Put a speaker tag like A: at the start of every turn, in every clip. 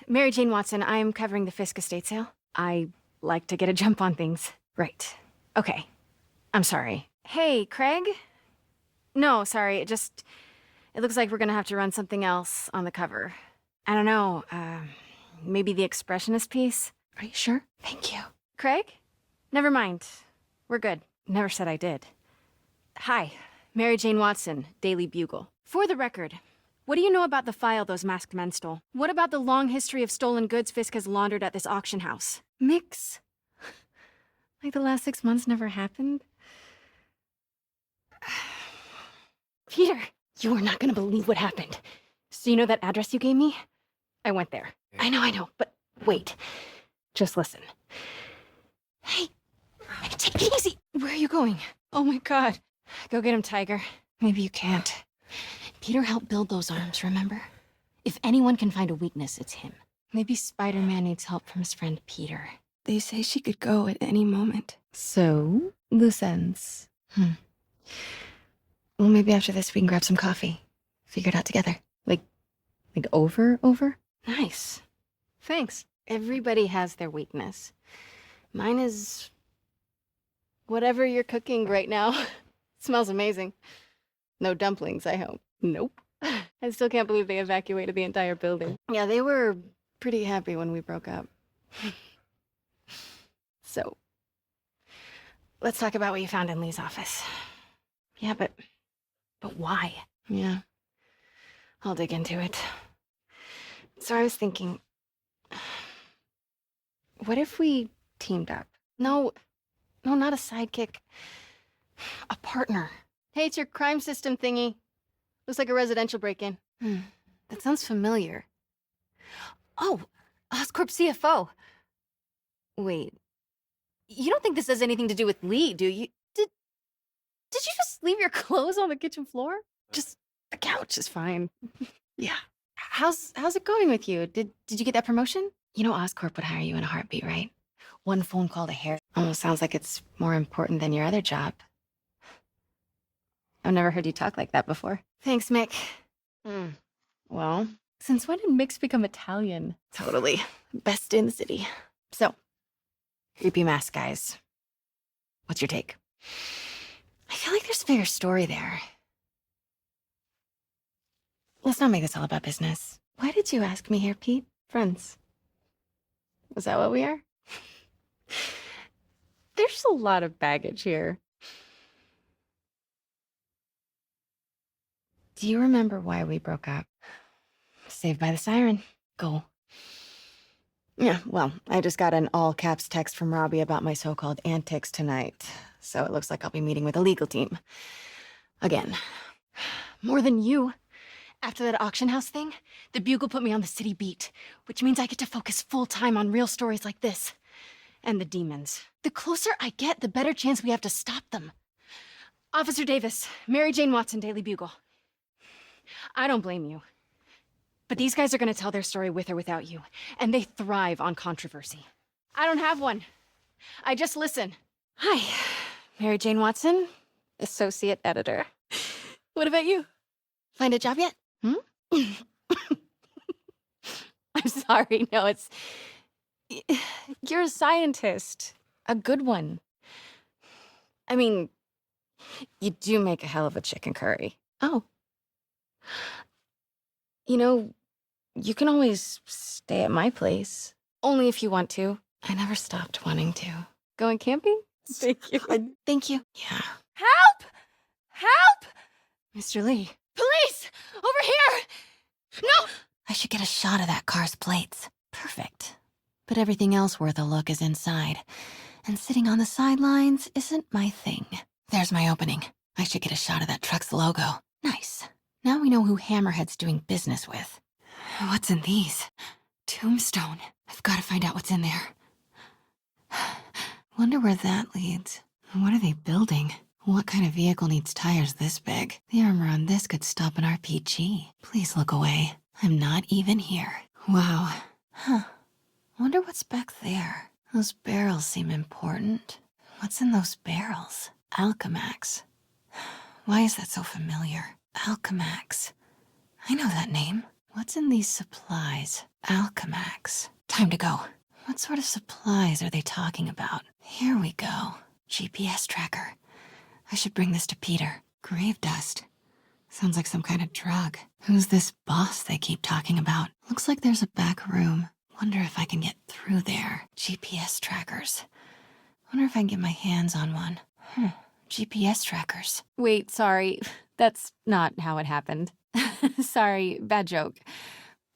A: Mary Jane Watson. I'm covering the Fisk estate sale. I like to get a jump on things. Right. Okay. I'm sorry. Hey, Craig? No, sorry. It looks like we're gonna have to run something else on the cover. I don't know, maybe the expressionist piece? Are you sure? Thank you. Craig? Never mind. We're good. Never said I did. Hi, Mary Jane Watson, Daily Bugle. For the record, what do you know about the file those masked men stole? What about the long history of stolen goods Fisk has laundered at this auction house? Mix? Like the last 6 months never happened? Peter, you are not gonna believe what happened. So you know that address you gave me? I went there. I know, but wait. Just listen. Hey, take it easy. Where are you going? Oh my God. Go get him, Tiger. Maybe you can't. Peter helped build those arms, remember? If anyone can find a weakness, it's him. Maybe Spider-Man needs help from his friend Peter. They say she could go at any moment. So, loose ends. Well, maybe after this we can grab some coffee. Figure it out together. Like over? Nice. Thanks. Everybody has their weakness. Mine is... whatever you're cooking right now. Smells amazing. No dumplings, I hope. Nope. I still can't believe they evacuated the entire building. Yeah, they were pretty happy when we broke up. So, let's talk about what you found in Lee's office. Yeah, but why? Yeah, I'll dig into it. So I was thinking, what if we teamed up? No, not a sidekick. A partner. Hey, it's your crime system thingy. Looks like a residential break-in. That sounds familiar. Oh, Oscorp CFO. Wait, you don't think this has anything to do with Lee, do you? Did you just leave your clothes on the kitchen floor? Just the couch is fine. Yeah. How's it going with you? Did you get that promotion? You know Oscorp would hire you in a heartbeat, right? One phone call to hair. Almost sounds like it's more important than your other job. I've never heard you talk like that before. Thanks, Mick. Well, since when did Mix become Italian? Totally. Best in the city. So, creepy mask guys. What's your take? I feel like there's a bigger story there. Let's not make this all about business. Why did you ask me here, Pete? Friends. Is that what we are? There's a lot of baggage here. Do you remember why we broke up? Saved by the siren. Go. Yeah, well, I just got an all-caps text from Robbie about my so-called antics tonight. So it looks like I'll be meeting with a legal team. Again. More than you. After that auction house thing, the Bugle put me on the city beat, which means I get to focus full-time on real stories like this. And the demons. The closer I get, the better chance we have to stop them. Officer Davis, Mary Jane Watson, Daily Bugle. I don't blame you. But these guys are gonna tell their story with or without you, and they thrive on controversy. I don't have one. I just listen. Hi, Mary Jane Watson, Associate Editor. What about you? Find a job yet? I'm sorry, no, it's... You're a scientist. A good one. I mean, you do make a hell of a chicken curry. Oh. You know, you can always stay at my place. Only if you want to. I never stopped wanting to. Going camping? Thank you. Thank you. Yeah. Help! Help! Mr. Lee. Police! Over here! No! I should get a shot of that car's plates. Perfect. But everything else worth a look is inside. And sitting on the sidelines isn't my thing. There's my opening. I should get a shot of that truck's logo. Nice. Now we know who Hammerhead's doing business with. What's in these? Tombstone. I've got to find out what's in there. Wonder where that leads. What are they building? What kind of vehicle needs tires this big? The armor on this could stop an RPG. Please look away. I'm not even here. Wow. Huh. Wonder what's back there. Those barrels seem important. What's in those barrels? Alchemax. Why is that so familiar? Alchemax. I know that name. What's in these supplies? Alchemax. Time to go. What sort of supplies are they talking about? Here we go. GPS tracker. I should bring this to Peter. Grave dust. Sounds like some kind of drug. Who's this boss they keep talking about? Looks like there's a back room. Wonder if I can get through there. GPS trackers. Wonder if I can get my hands on one. GPS trackers. Wait, sorry. That's not how it happened. Sorry, bad joke.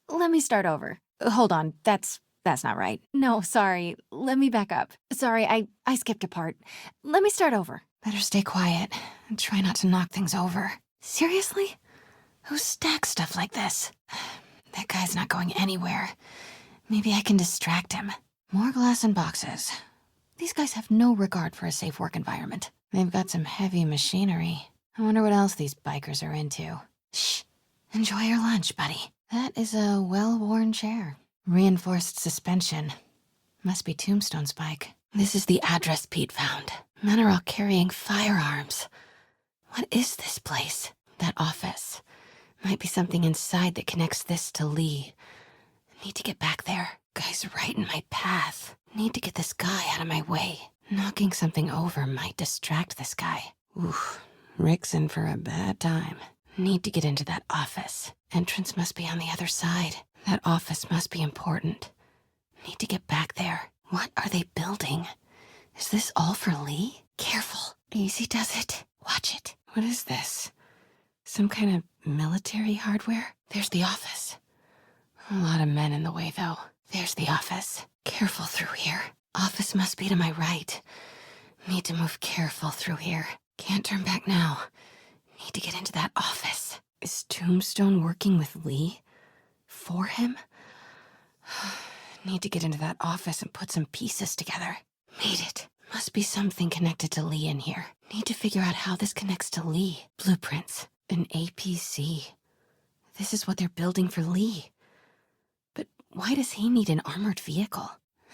A: Let me start over. Hold on, that's not right. No, sorry. Let me back up. Sorry, I skipped a part. Let me start over. Better stay quiet and try not to knock things over. Seriously? Who stacks stuff like this? That guy's not going anywhere. Maybe I can distract him. More glass and boxes. These guys have no regard for a safe work environment. They've got some heavy machinery. I wonder what else these bikers are into. Shh. Enjoy your lunch, buddy. That is a well-worn chair. Reinforced suspension. Must be Tombstone Spike. This is the address Pete found. Men are all carrying firearms. What is this place? That office. Might be something inside that connects this to Lee. Need to get back there. Guy's right in my path. Need to get this guy out of my way. Knocking something over might distract this guy. Oof. Rick's in for a bad time. Need to get into that office. Entrance must be on the other side. That office must be important. Need to get back there. What are they building? Is this all for Lee? Careful. Easy does it. Watch it. What is this? Some kind of military hardware? There's the office. A lot of men in the way, though. There's the office. Careful through here. Office must be to my right. Need to move careful through here. Can't turn back now. Need to get into that office. Is Tombstone working with Lee? For him? Need to get into that office and put some pieces together. Made it. Must be something connected to Lee in here. Need to figure out how this connects to Lee. Blueprints. An APC. This is what they're building for Lee. But why does he need an armored vehicle?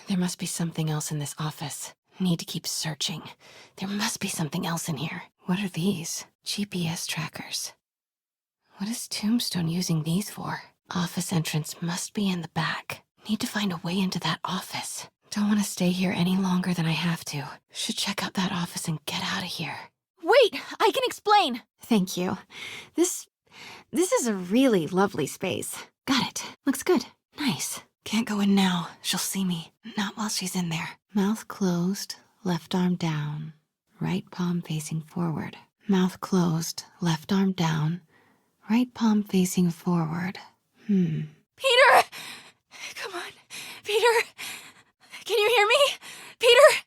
A: There must be something else in this office. Need to keep searching. There must be something else in here. What are these? GPS trackers. What is Tombstone using these for? Office entrance must be in the back. Need to find a way into that office. Don't want to stay here any longer than I have to. Should check out that office and get out of here. Wait! I can explain! Thank you. This is a really lovely space. Got it. Looks good. Nice. Can't go in now. She'll see me. Not while she's in there. Mouth closed, left arm down, right palm facing forward. Mouth closed, left arm down, right palm facing forward. Peter! Come on. Peter! Can you hear me? Peter!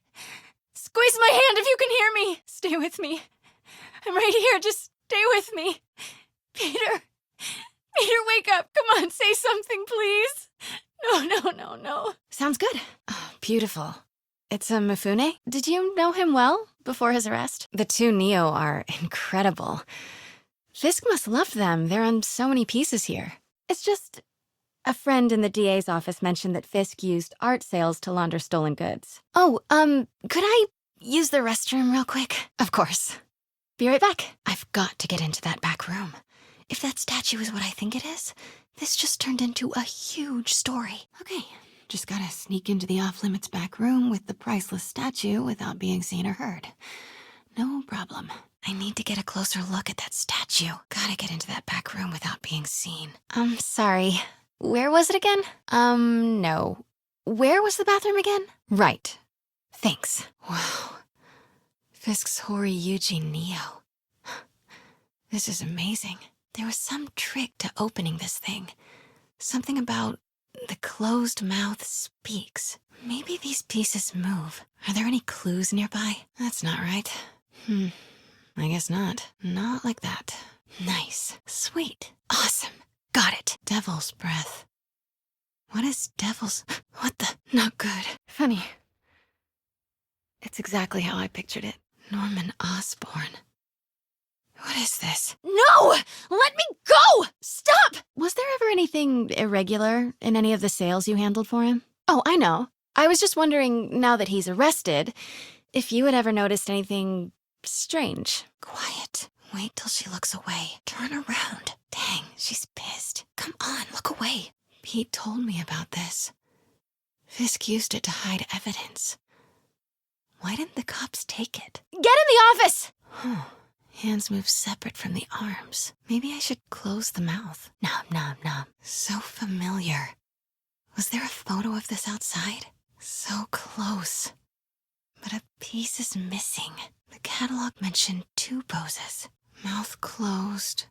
A: Squeeze my hand if you can hear me. Stay with me. I'm right here. Just stay with me. Peter! Peter, wake up. Come on, say something, please. No. Sounds good. Oh, beautiful. It's a Mifune? Did you know him well before his arrest? The two Neo are incredible. Fisk must love them. They're on so many pieces here. It's just a friend in the DA's office mentioned that Fisk used art sales to launder stolen goods. Oh, could I use the restroom real quick? Of course. Be right back. I've got to get into that back room. If that statue is what I think it is, this just turned into a huge story. Okay, just gotta sneak into the off-limits back room with the priceless statue without being seen or heard. No problem. I need to get a closer look at that statue. Gotta get into that back room without being seen. Sorry. Where was it again? No. Where was the bathroom again? Right. Thanks. Wow. Fisk's Hori Yuji Neo. This is amazing. There was some trick to opening this thing. Something about the closed mouth speaks. Maybe these pieces move. Are there any clues nearby? That's not right. I guess not. Not like that. Nice. Sweet. Awesome. Got it. Devil's breath. What is devil's... What the... Not good. Funny. It's exactly how I pictured it. Norman Osborn. What is this? No! Let me go! Stop! Was there ever anything irregular in any of the sales you handled for him? Oh, I know. I was just wondering, now that he's arrested, if you had ever noticed anything strange. Quiet. Wait till she looks away. Turn around. Dang, she's pissed. Come on, look away. Pete told me about this. Fisk used it to hide evidence. Why didn't the cops take it? Get in the office! Hands move separate from the arms. Maybe I should close the mouth. Nom, nom, nom. So familiar. Was there a photo of this outside? So close. But a piece is missing. The catalog mentioned 2 poses. Mouth closed.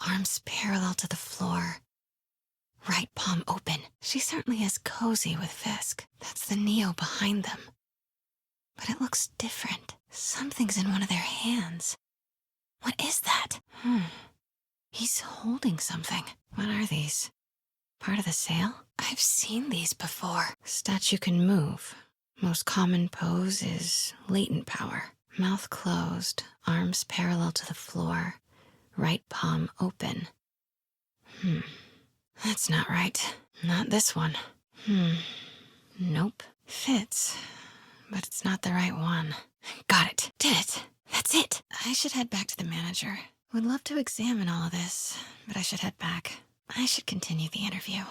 A: Arms parallel to the floor. Right palm open. She certainly is cozy with Fisk. That's the Neo behind them. But it looks different. Something's in one of their hands. What is that? He's holding something. What are these? Part of the sale? I've seen these before. Statue can move. Most common pose is latent power. Mouth closed, arms parallel to the floor, right palm open. That's not right. Not this one. Nope. Fits, but it's not the right one. Got it. Did it. That's it. I should head back to the manager. Would love to examine all of this, but I should head back. I should continue the interview.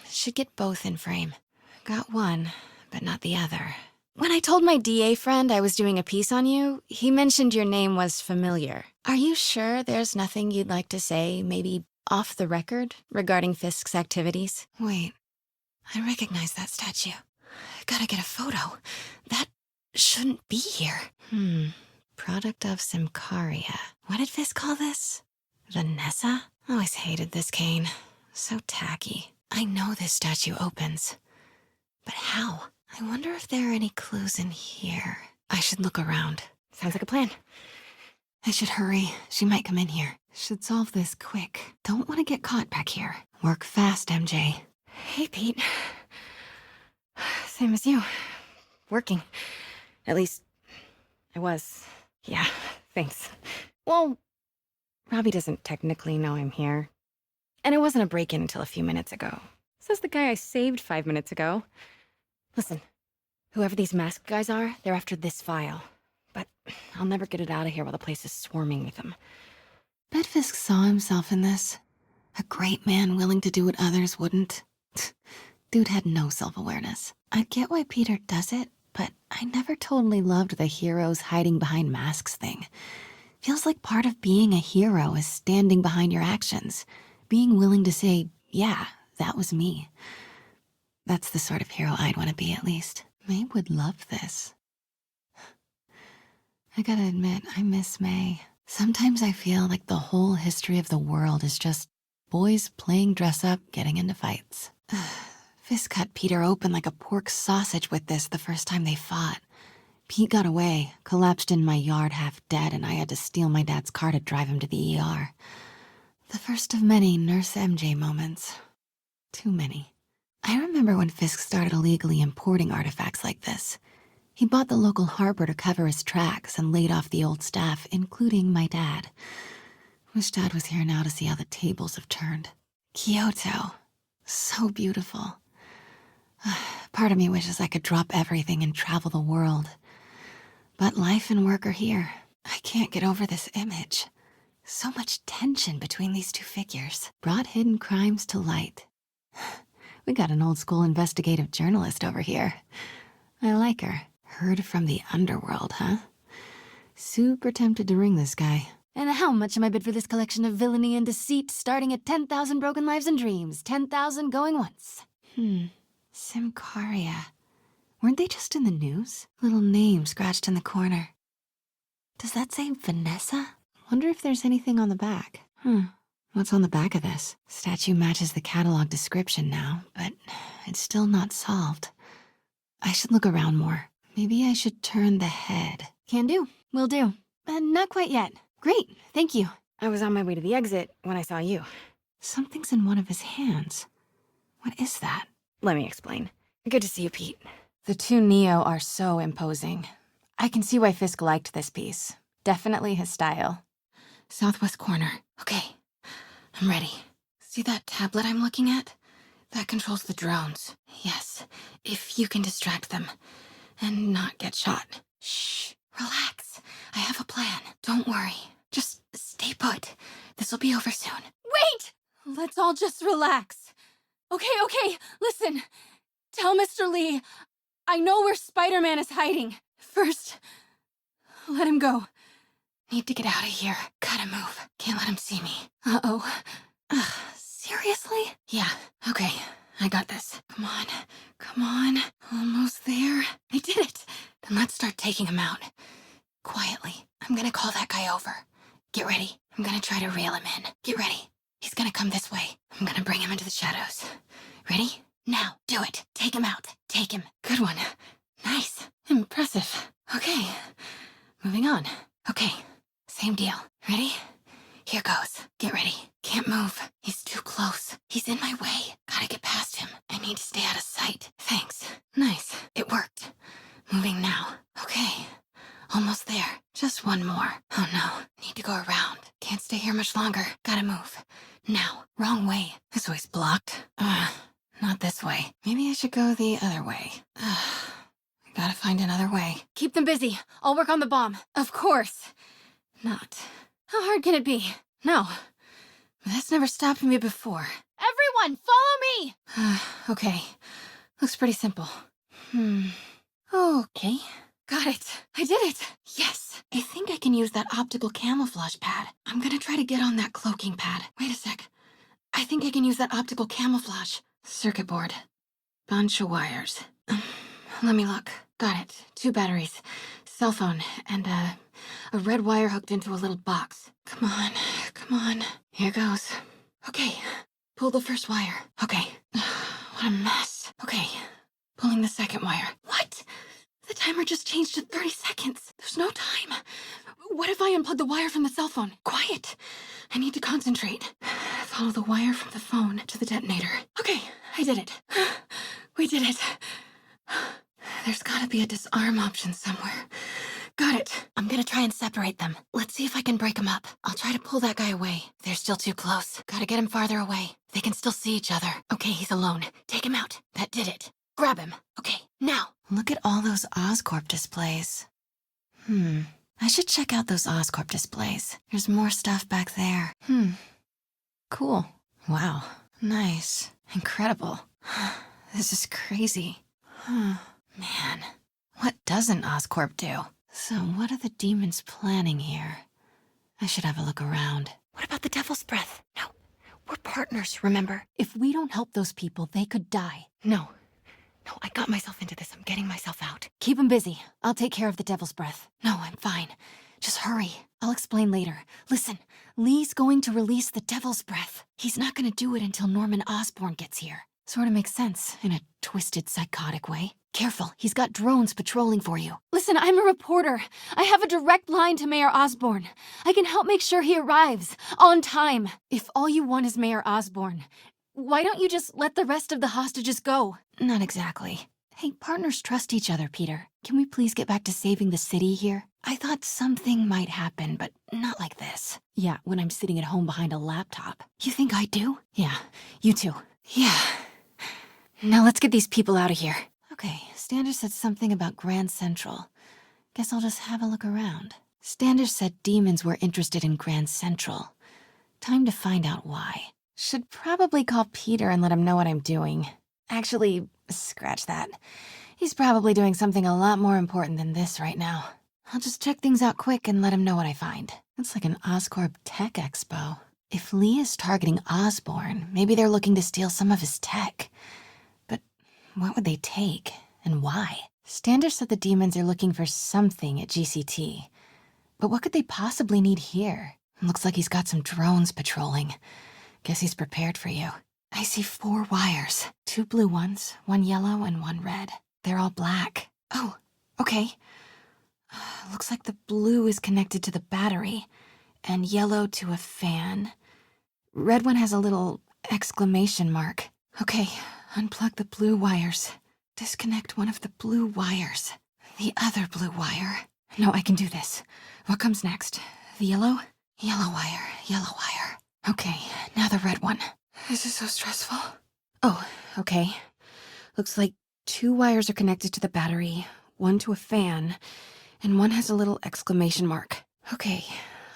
A: Should get both in frame. Got one, but not the other. When I told my DA friend I was doing a piece on you, he mentioned your name was familiar. Are you sure there's nothing you'd like to say, maybe off the record, regarding Fisk's activities? Wait, I recognize that statue. Gotta get a photo. That shouldn't be here. Product of Simcaria. What did Fisk call this? Vanessa? Always hated this cane. So tacky. I know this statue opens. But how? I wonder if there are any clues in here. I should look around. Sounds like a plan. I should hurry. She might come in here. Should solve this quick. Don't want to get caught back here. Work fast, MJ. Hey, Pete. Same as you. Working. At least, I was. Yeah, thanks. Well, Robbie doesn't technically know I'm here. And it wasn't a break-in until a few minutes ago. Says the guy I saved 5 minutes ago. Listen, whoever these masked guys are, they're after this file. But I'll never get it out of here while the place is swarming with them. Bet Fisk saw himself in this. A great man willing to do what others wouldn't. Dude had no self-awareness. I get why Peter does it, but I never totally loved the heroes hiding behind masks thing. Feels like part of being a hero is standing behind your actions. Being willing to say, yeah, that was me. That's the sort of hero I'd want to be, at least. May would love this. I gotta admit, I miss May. Sometimes I feel like the whole history of the world is just boys playing dress-up, getting into fights. Fisk cut Peter open like a pork sausage with this the first time they fought. Pete got away, collapsed in my yard half dead, and I had to steal my dad's car to drive him to the ER. The first of many Nurse MJ moments. Too many. I remember when Fisk started illegally importing artifacts like this. He bought the local harbor to cover his tracks and laid off the old staff, including my dad. Wish Dad was here now to see how the tables have turned. Kyoto. So beautiful. Part of me wishes I could drop everything and travel the world. But life and work are here. I can't get over this image. So much tension between these two figures. Brought hidden crimes to light. We got an old-school investigative journalist over here. I like her. Heard from the underworld, huh? Super tempted to ring this guy. And how much am I bid for this collection of villainy and deceit, starting at 10,000 broken lives and dreams, 10,000 going once? Simcaria. Weren't they just in the news? Little name scratched in the corner. Does that say Vanessa? Wonder if there's anything on the back. What's on the back of this? Statue matches the catalog description now, but it's still not solved. I should look around more. Maybe I should turn the head. Can do. Will do. Not quite yet. Great, thank you. I was on my way to the exit when I saw you. Something's in one of his hands. What is that? Let me explain. Good to see you, Pete. The two Neo are so imposing. I can see why Fisk liked this piece. Definitely his style. Southwest corner. Okay, I'm ready. See that tablet I'm looking at? That controls the drones. Yes, if you can distract them and not get shot. Shh, relax. I have a plan. Don't worry. Just stay put. This'll be over soon. Wait! Let's all just relax.
B: Okay, listen. Tell Mr. Lee, I know where Spider-Man is hiding. First, let him go. Need to get out of here. Gotta move. Can't let him see me. Uh-oh. Seriously? Yeah, okay. I got this. Come on. Almost there. I did it. Then let's start taking him out. Quietly. I'm gonna call that guy over. Get ready. I'm gonna try to reel him in. Get ready. He's gonna come this way. I'm gonna bring him into the shadows. Ready? Now, do it. Take him out. Take him. Good one. Nice. Impressive. Okay. Moving on. Okay. Same deal. Ready? Here goes. Get ready. Can't move. He's too close. He's in my way. Gotta get past him. I need to stay out of sight. Thanks. Nice. It worked. Moving now. Okay. Almost there. Just one more. Oh no. Need to go around. Can't stay here much longer. Gotta move. Now. Wrong way. This way's blocked. Not this way. Maybe I should go the other way. Gotta find another way. Keep them busy. I'll work on the bomb. Of course. Not. How hard can it be? No. That's never stopped me before. Everyone, follow me! Okay. Looks pretty simple. Okay. Got it. I did it. Yes. I think I can use that optical camouflage pad. I'm gonna try to get on that cloaking pad. Wait a sec. I think I can use that optical camouflage. Circuit board. Bunch of wires. Let me look. Got it. 2 batteries. Cell phone. And, a red wire hooked into a little box. Come on. Here goes. Okay. Pull the first wire. Okay. What a mess. Okay. Pulling the second wire. What? The timer just changed to 30 seconds. There's no time. What if I unplug the wire from the cell phone? Quiet. I need to concentrate. Follow the wire from the phone to the detonator. Okay, I did it. We did it. There's gotta be a disarm option somewhere. Got it. I'm gonna try and separate them. Let's see if I can break them up. I'll try to pull that guy away. They're still too close. Gotta get him farther away. They can still see each other. Okay, he's alone. Take him out. That did it. Grab him. Okay, now. Look at all those Oscorp displays. I should check out those Oscorp displays. There's more stuff back there. Cool. Wow. Nice. Incredible. This is crazy. Man. What doesn't Oscorp do? So what are the demons planning here? I should have a look around. What about the Devil's Breath? No. We're partners, remember? If we don't help those people, they could die. No, I got myself into this. I'm getting myself out. Keep them busy. I'll take care of the Devil's Breath. No, I'm fine. Just hurry. I'll explain later. Listen, Lee's going to release the Devil's Breath. He's not gonna do it until Norman Osborn gets here. Sorta makes sense, in a twisted, psychotic way. Careful, he's got drones patrolling for you. Listen, I'm a reporter. I have a direct line to Mayor Osborn. I can help make sure he arrives, on time. If all you want is Mayor Osborn, why don't you just let the rest of the hostages go? Not exactly. Hey, partners trust each other, Peter. Can we please get back to saving the city here? I thought something might happen, but not like this. Yeah, when I'm sitting at home behind a laptop. You think I do? Yeah, you too. Yeah. Now let's get these people out of here. Okay, Standish said something about Grand Central. Guess I'll just have a look around. Standish said demons were interested in Grand Central. Time to find out why. Should probably call Peter and let him know what I'm doing. Actually, scratch that. He's probably doing something a lot more important than this right now. I'll just check things out quick and let him know what I find. It's like an Oscorp Tech Expo. If Lee is targeting Osborn, maybe they're looking to steal some of his tech. But what would they take, and why? Standish said the demons are looking for something at GCT. But what could they possibly need here? Looks like he's got some drones patrolling. Guess he's prepared for you. I see 4 wires. 2 blue ones, 1 yellow, and 1 red. They're all black. Oh, okay. Looks like the blue is connected to the battery, and yellow to a fan. Red one has a little exclamation mark. Okay, unplug the blue wires. Disconnect one of the blue wires. The other blue wire. No, I can do this. What comes next? The yellow? Yellow wire, yellow wire. Okay, now the red one. This is so stressful. Oh, okay. Looks like 2 wires are connected to the battery, 1 to a fan, and 1 has a little exclamation mark. Okay,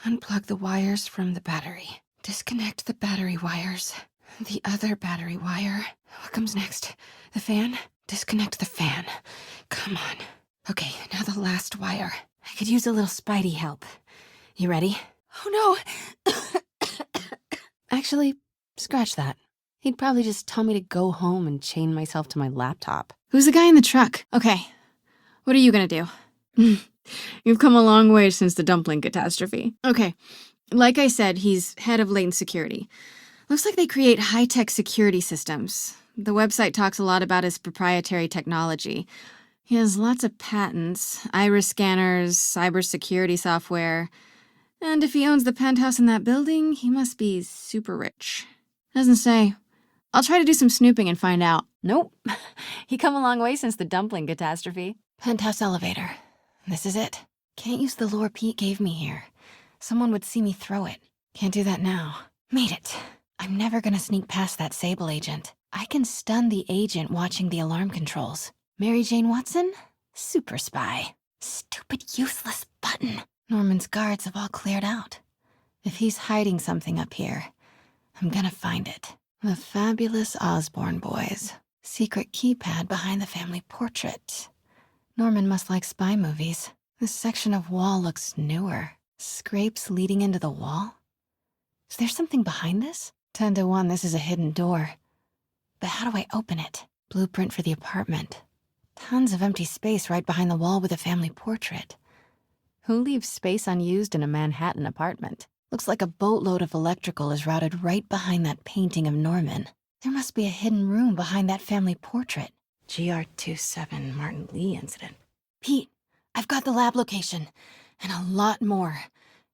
B: unplug the wires from the battery. Disconnect the battery wires. The other battery wire. What comes next? The fan? Disconnect the fan. Come on. Okay, now the last wire. I could use a little Spidey help. You ready? Oh no! Actually, scratch that. He'd probably just tell me to go home and chain myself to my laptop. Who's the guy in the truck? Okay, what are you gonna do? You've come a long way since the dumpling catastrophe. Okay, like I said, he's head of latent security. Looks like they create high-tech security systems. The website talks a lot about his proprietary technology. He has lots of patents, iris scanners, cybersecurity software. And if he owns the penthouse in that building, he must be super rich. Doesn't say. I'll try to do some snooping and find out.
A: Nope. He come a long way since the dumpling catastrophe.
B: Penthouse elevator. This is it. Can't use the lure Pete gave me here. Someone would see me throw it. Can't do that now. Made it. I'm never gonna sneak past that Sable agent. I can stun the agent watching the alarm controls. Mary Jane Watson? Super spy. Stupid useless button. Norman's guards have all cleared out. If he's hiding something up here, I'm gonna find it. The fabulous Osborne boys. Secret keypad behind the family portrait. Norman must like spy movies. This section of wall looks newer. Scrapes leading into the wall? Is there something behind this? 10 to 1, this is a hidden door. But how do I open it? Blueprint for the apartment. Tons of empty space right behind the wall with a family portrait.
A: Who leaves space unused in a Manhattan apartment?
B: Looks like a boatload of electrical is routed right behind that painting of Norman. There must be a hidden room behind that family portrait.
A: GR27 Martin Lee incident.
B: Pete, I've got the lab location. And a lot more.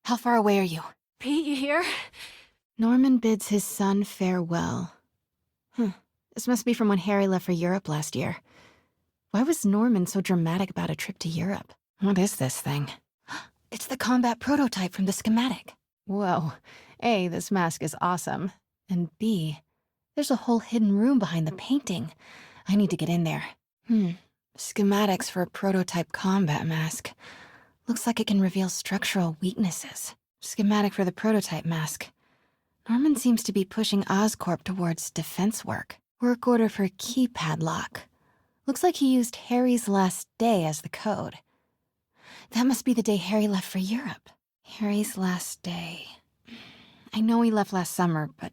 B: How far away are you?
A: Pete, you here?
B: Norman bids his son farewell. This must be from when Harry left for Europe last year. Why was Norman so dramatic about a trip to Europe?
A: What is this thing?
B: It's the combat prototype from the schematic.
A: Whoa. A, this mask is awesome.
B: And B, there's a whole hidden room behind the painting. I need to get in there. Schematics for a prototype combat mask. Looks like it can reveal structural weaknesses. Schematic for the prototype mask. Norman seems to be pushing Oscorp towards defense work. Work order for keypad lock. Looks like he used Harry's last day as the code. That must be the day Harry left for Europe. Harry's last day. I know he left last summer, but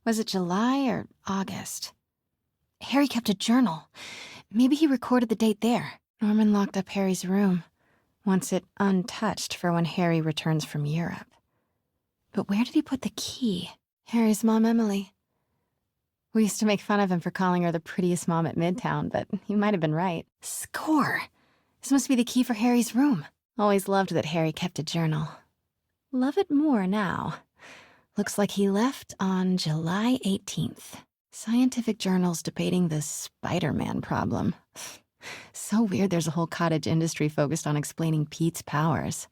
B: was it July or August? Harry kept a journal. Maybe he recorded the date there. Norman locked up Harry's room. Wants it untouched for when Harry returns from Europe. But where did he put the key? Harry's mom, Emily.
A: We used to make fun of him for calling her the prettiest mom at Midtown, but he might have been right.
B: Score! This must be the key for Harry's room.
A: Always loved that Harry kept a journal. Love it more now.
B: Looks like he left on July 18th.
A: Scientific journals debating the Spider-Man problem. So weird there's a whole cottage industry focused on explaining Pete's powers.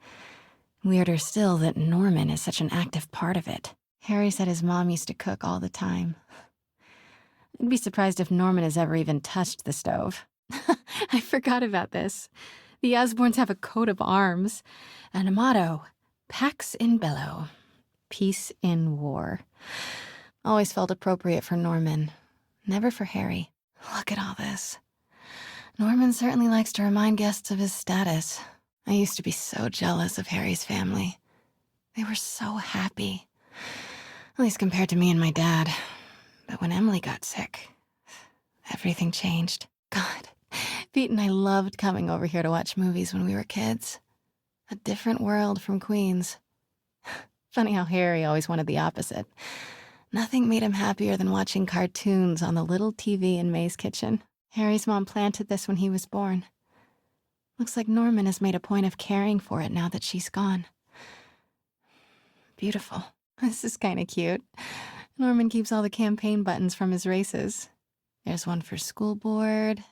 A: Weirder still that Norman is such an active part of it. Harry said his mom used to cook all the time. I'd be surprised if Norman has ever even touched the stove. I forgot about this. The Osborns have a coat of arms and a motto, Pax in Bello, peace in war. Always felt appropriate for Norman, never for Harry.
B: Look at all this. Norman certainly likes to remind guests of his status. I used to be so jealous of Harry's family. They were so happy. At least compared to me and my dad. But when Emily got sick, everything changed. God, Pete and I loved coming over here to watch movies when we were kids. A different world from Queens.
A: Funny how Harry always wanted the opposite.
B: Nothing made him happier than watching cartoons on the little TV in May's kitchen. Harry's mom planted this when he was born. Looks like Norman has made a point of caring for it now that she's gone. Beautiful.
A: This is kind of cute. Norman keeps all the campaign buttons from his races. There's one for school board,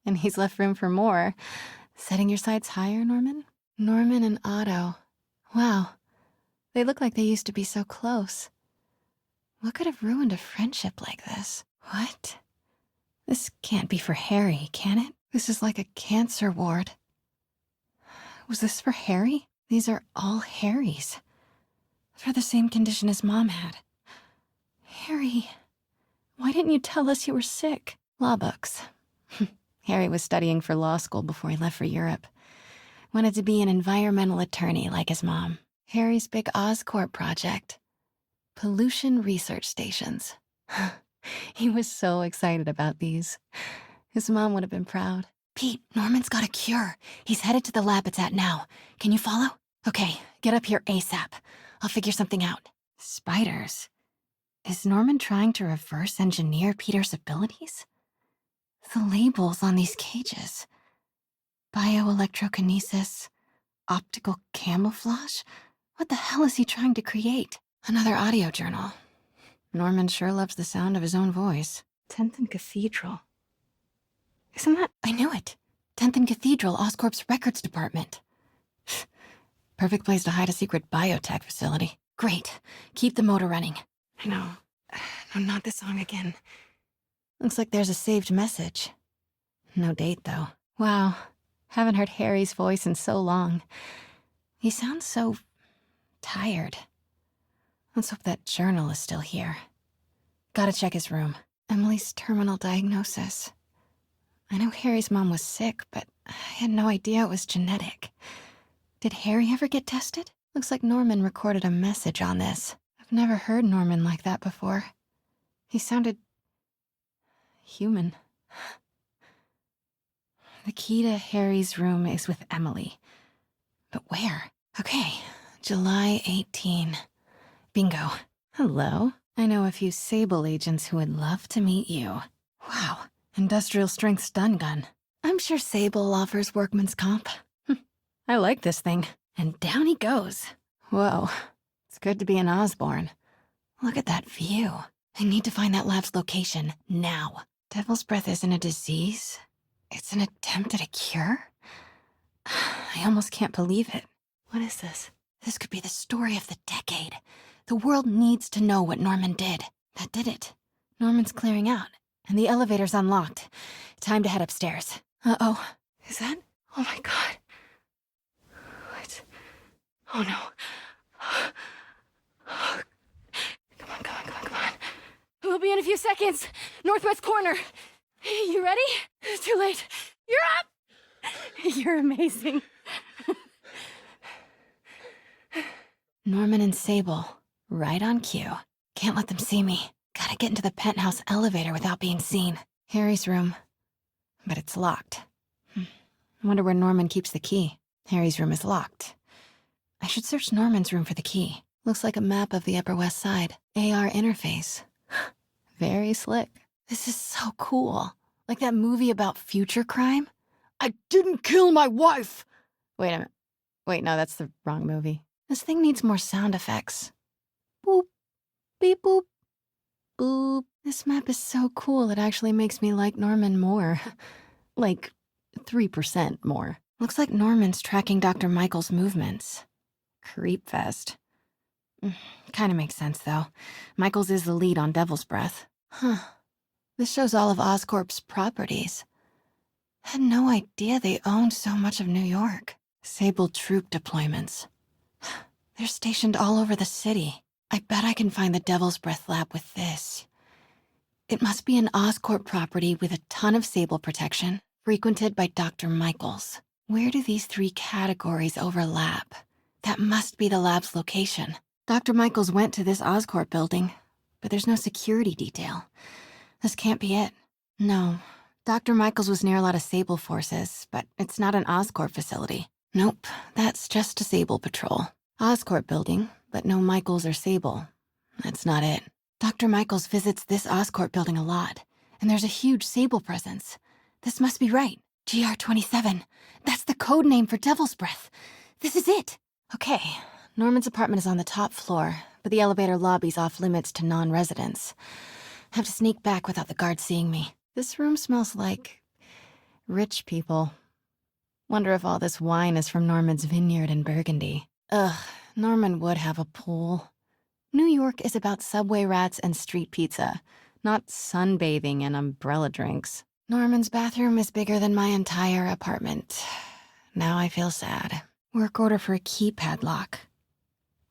A: and he's left room for more. Setting your sights higher, Norman?
B: Norman and Otto. Wow. They look like they used to be so close. What could have ruined a friendship like this? What? This can't be for Harry, can it? This is like a cancer ward. Was this for Harry? These are all Harry's. For the same condition as Mom had. Harry.
A: Why didn't you tell us you were sick? Law books. Harry was studying for law school before he left for Europe. Wanted to be an environmental attorney like his mom. Harry's big Oscorp project. Pollution research stations. He was so excited about these. His mom would have been proud. Pete, Norman's got a cure. He's headed to the lab it's at now. Can you follow? Okay, get up here ASAP. I'll figure something out. Spiders? Is Norman trying to reverse engineer Peter's abilities? The labels on these cages. Bioelectrokinesis, optical camouflage? What the hell is he trying to create? Another audio journal. Norman sure loves the sound of his own voice. 10th and Cathedral. Isn't that... I knew it. 10th and Cathedral, Oscorp's records department. Perfect place to hide a secret biotech facility. Great. Keep the motor running. I know. No, not this song again. Looks like there's a saved message. No date, though. Wow. Haven't heard Harry's voice in so long. He sounds so... tired. Let's hope that journal is still here. Gotta check his room. Emily's terminal diagnosis. I know Harry's mom was sick, but I had no idea it was genetic. Did Harry ever get tested? Looks like Norman recorded a message on this. I've never heard Norman like that before. He sounded... human. The key to Harry's room is with Emily. But where? Okay, July 18. Bingo. Hello. I know a few Sable agents who would love to meet you. Wow, industrial strength stun gun. I'm sure Sable offers workman's comp. I like this thing. And down he goes. Whoa, it's good to be an Osborn. Look at that view. I need to find that lab's location, now. Devil's breath isn't a disease. It's an attempt at a cure? I almost can't believe it. What is this? This could be the story of the decade. The world needs to know what Norman did. That did it. Norman's clearing out, and the elevator's unlocked. Time to head upstairs. Uh-oh. Is that? Oh my god. What? Oh no. Come on. We'll be in a few seconds. Northwest corner. You ready? Too late. You're up! You're amazing. Norman and Sable, right on cue. Can't let them see me. Gotta get into the penthouse elevator without being seen. Harry's room. But it's locked. Wonder where Norman keeps the key. Harry's room is locked. I should search Norman's room for the key. Looks like a map of the Upper West Side. AR interface. Very slick. This is so cool. Like that movie about future crime. I didn't kill my wife! Wait a minute. Wait, no, that's the wrong movie. This thing needs more sound effects. Boop. Beep boop. Boop. This map is so cool it actually makes me like Norman more. Like, 3% more. Looks like Norman's tracking Dr. Michael's movements. Creep fest. Kinda makes sense, though. Michael's is the lead on Devil's Breath. Huh. This shows all of Oscorp's properties. Had no idea they owned so much of New York. Sable troop deployments. They're stationed all over the city. I bet I can find the Devil's Breath lab with this. It must be an Oscorp property with a ton of Sable protection, frequented by Dr. Michaels. Where do these three categories overlap? That must be the lab's location. Dr. Michaels went to this Oscorp building, but there's no security detail. This can't be it. No. Dr. Michaels was near a lot of Sable forces, but it's not an Oscorp facility. Nope, that's just a Sable patrol. Oscorp building, but no Michaels or Sable. That's not it. Dr. Michaels visits this Oscorp building a lot, and there's a huge Sable presence. This must be right. GR27. That's the code name for Devil's Breath. This is it. Okay, Norman's apartment is on the top floor, but the elevator lobby's off limits to non-residents. Have to sneak back without the guards seeing me. This room smells like... rich people. Wonder if all this wine is from Norman's vineyard in Burgundy. Ugh, Norman would have a pool. New York is about subway rats and street pizza, not sunbathing and umbrella drinks. Norman's bathroom is bigger than my entire apartment. Now I feel sad. Work order for a keypad lock.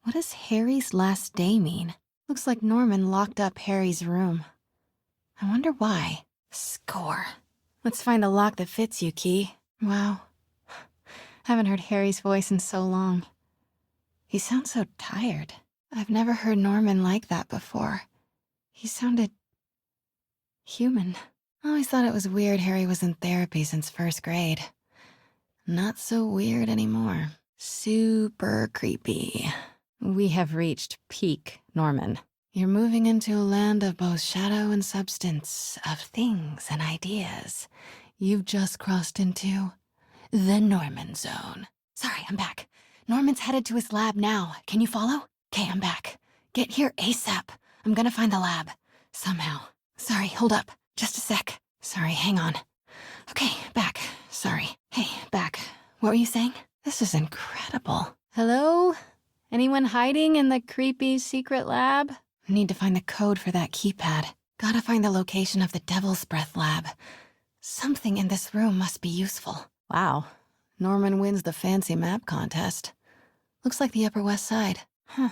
A: What does Harry's last day mean? Looks like Norman locked up Harry's room.
B: I wonder why. Score. Let's find the lock that fits you, Key. Wow. Haven't heard Harry's voice in so long. He sounds so tired. I've never heard Norman like that before. He sounded human. I always thought it was weird Harry was in therapy since first grade. Not so weird anymore. Super creepy. We have reached peak Norman. You're moving into a land of both shadow and substance, of things and ideas. You've just crossed into the Norman zone. Sorry, I'm back. Norman's headed to his lab now. Can you follow? Okay, I'm back. Get here ASAP. I'm gonna find the lab. Somehow. Sorry, hold up. Just a sec. Sorry, hang on. Okay, back. Sorry. Hey, back. What were you saying? This is incredible. Hello? Anyone hiding in the creepy secret lab? Need to find the code for that keypad. Gotta find the location of the Devil's Breath lab. Something in this room must be useful. Wow. Norman wins the fancy map contest. Looks like the Upper West Side. Huh.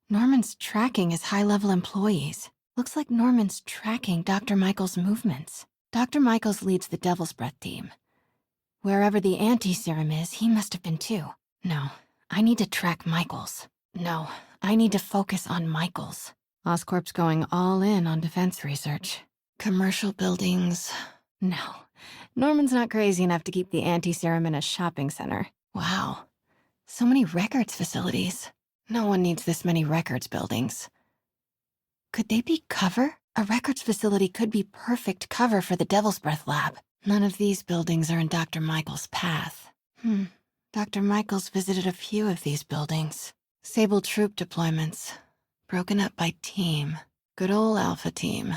B: Norman's tracking his high-level employees. Looks like Norman's tracking Dr. Michael's movements. Dr. Michaels leads the Devil's Breath team. Wherever the anti-serum is, he must have been too. No, I need to track Michaels. No, I need to focus on Michaels. Oscorp's going all in on defense research. Commercial buildings. No, Norman's not crazy enough to keep the anti-serum in a shopping center. Wow, so many records facilities. No one needs this many records buildings. Could they be cover? A records facility could be perfect cover for the Devil's Breath lab. None of these buildings are in Dr. Michael's path. Dr. Michael's visited a few of these buildings. Sable troop deployments. Broken up by team. Good old Alpha team.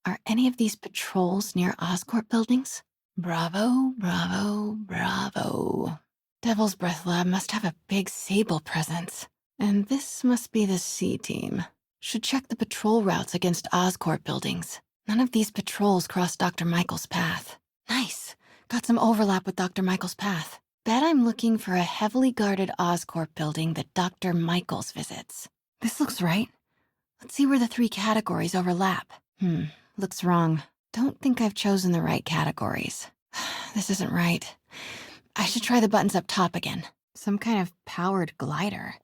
B: Are any of these patrols near Oscorp buildings? Bravo, bravo, bravo. Devil's Breath lab must have a big Sable presence. And this must be the C team. Should check the patrol routes against Oscorp buildings. None of these patrols cross Dr. Michael's path. Nice. Got some overlap with Dr. Michael's path. Bet I'm looking for a heavily guarded Oscorp building that Dr. Michaels visits. This looks right. Let's see where the 3 categories overlap. Looks wrong. Don't think I've chosen the right categories. This isn't right. I should try the buttons up top again. Some kind of powered glider.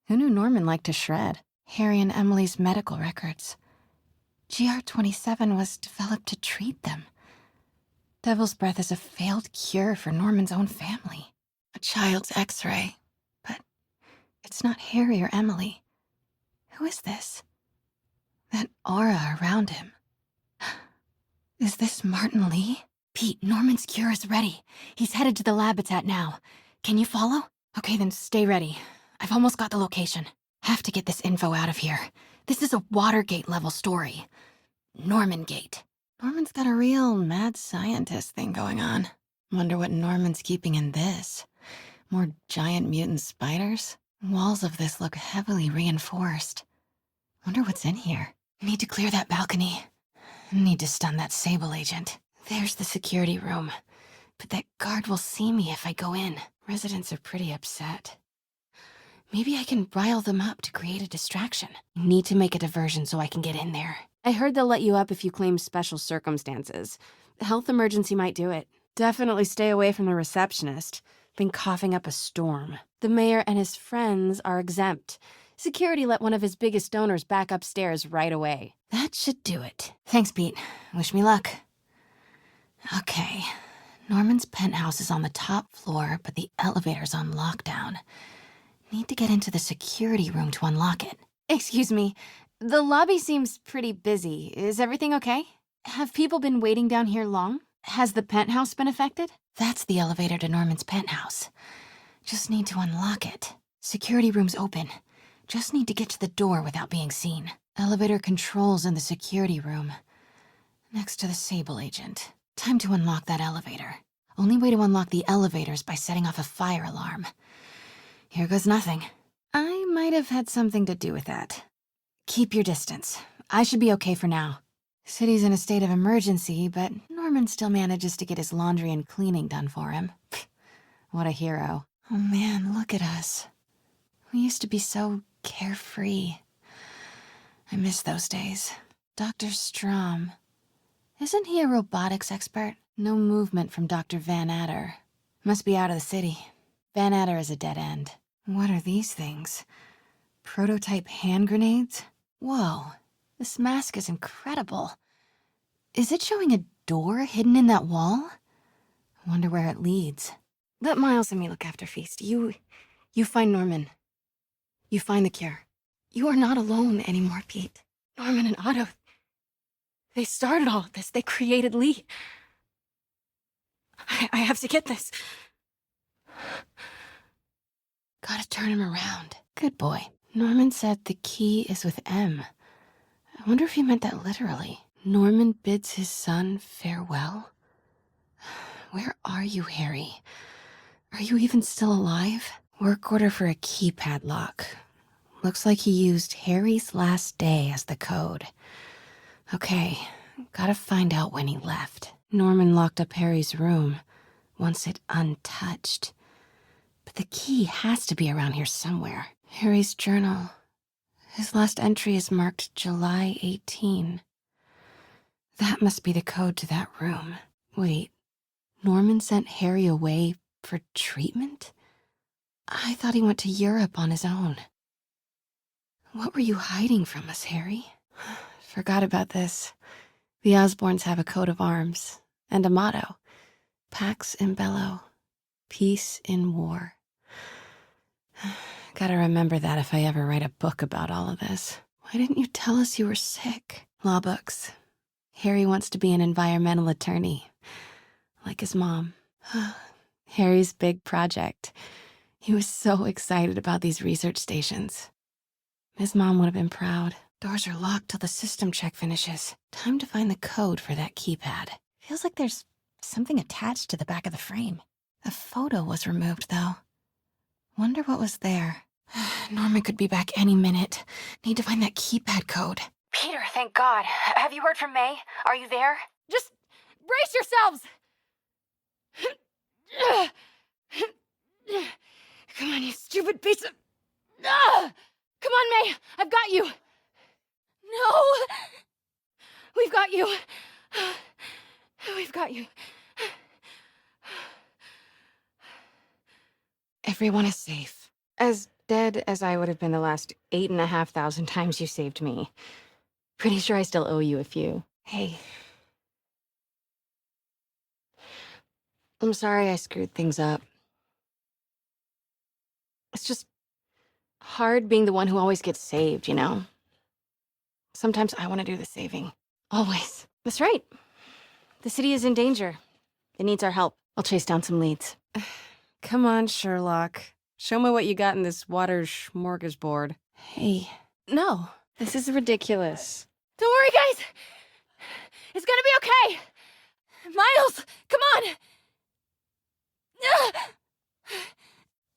B: Who knew Norman liked to shred? Harry and Emily's medical records. GR27 was developed to treat them. Devil's Breath is a failed cure for Norman's own family. A child's x-ray. But it's not Harry or Emily. Who is this? That aura around him. Is this Martin Lee? Pete, Norman's cure is ready. He's headed to the lab it's at now. Can you follow? Okay, then stay ready. I've almost got the location. Have to get this info out of here. This is a Watergate-level story. Norman Gate. Norman's got a real mad scientist thing going on. Wonder what Norman's keeping in this. More giant mutant spiders? Walls of this look heavily reinforced. Wonder what's in here. Need to clear that balcony. Need to stun that Sable agent. There's the security room. But that guard will see me if I go in. Residents are pretty upset. Maybe I can rile them up to create a distraction. Need to make a diversion so I can get in there. I heard they'll let you up if you claim special circumstances. Health emergency might do it. Definitely stay away from the receptionist. Been coughing up a storm. The mayor and his friends are exempt. Security let one of his biggest donors back upstairs right away. That should do it. Thanks, Pete. Wish me luck. Okay. Norman's penthouse is on the top floor, but the elevator's on lockdown. Need to get into the security room to unlock it. Excuse me. The lobby seems pretty busy. Is everything okay? Have people been waiting down here long? Has the penthouse been affected? That's the elevator to Norman's penthouse. Just need to unlock it. Security room's open. Just need to get to the door without being seen. Elevator controls in the security room. Next to the Sable agent. Time to unlock that elevator. Only way to unlock the elevator is by setting off a fire alarm. Here goes nothing. I might have had something to do with that. Keep your distance. I should be okay for now. City's in a state of emergency, but Norman still manages to get his laundry and cleaning done for him. What a hero. Oh man, look at us. We used to be so carefree. I miss those days. Dr. Strom. Isn't he a robotics expert? No movement from Dr. Van Adder. Must be out of the city. Van Adder is a dead end. What are these things? Prototype hand grenades? Whoa, this mask is incredible. Is it showing a door hidden in that wall? I wonder where it leads.
A: Let Miles and me look after Feast. You find Norman. You find the cure. You are not alone anymore, Pete. Norman and Otto, they started all of this. They created Lee. I have to get this.
B: Gotta turn him around. Good boy. Norman said the key is with M. I wonder if he meant that literally. Norman bids his son farewell? Where are you, Harry? Are you even still alive? Work order for a keypad lock. Looks like he used Harry's last day as the code. Okay, gotta find out when he left. Norman locked up Harry's room, wants it untouched. But the key has to be around here somewhere. Harry's journal. His last entry is marked July 18. That must be the code to that room. Wait, Norman sent Harry away for treatment? I thought he went to Europe on his own. What were you hiding from us, Harry? Forgot about this. The Osborns have a coat of arms and a motto. Pax in bello, peace in war. Gotta remember that if I ever write a book about all of this. Why didn't you tell us you were sick? Law books. Harry wants to be an environmental attorney, like his mom. Harry's big project. He was so excited about these research stations. His mom would have been proud. Doors are locked till the system check finishes. Time to find the code for that keypad. Feels like there's something attached to the back of the frame. A photo was removed, though. Wonder what was there. Norman could be back any minute. Need to find that keypad code.
C: Peter, thank God. Have you heard from May? Are you there?
A: Just brace yourselves! Come on, you stupid piece of... Come on, May! I've got you! No! We've got you! We've got you. Everyone is safe. As dead as I would have been the last 8,500 times you saved me. Pretty sure I still owe you a few. Hey. I'm sorry I screwed things up. It's just hard being the one who always gets saved, you know? Sometimes I want to do the saving. Always. That's right. The city is in danger. It needs our help. I'll chase down some leads.
D: Come on, Sherlock. Show me what you got in this water smorgasbord.
B: Hey.
D: No, this is ridiculous.
A: Don't worry, guys! It's gonna be okay! Miles, come on!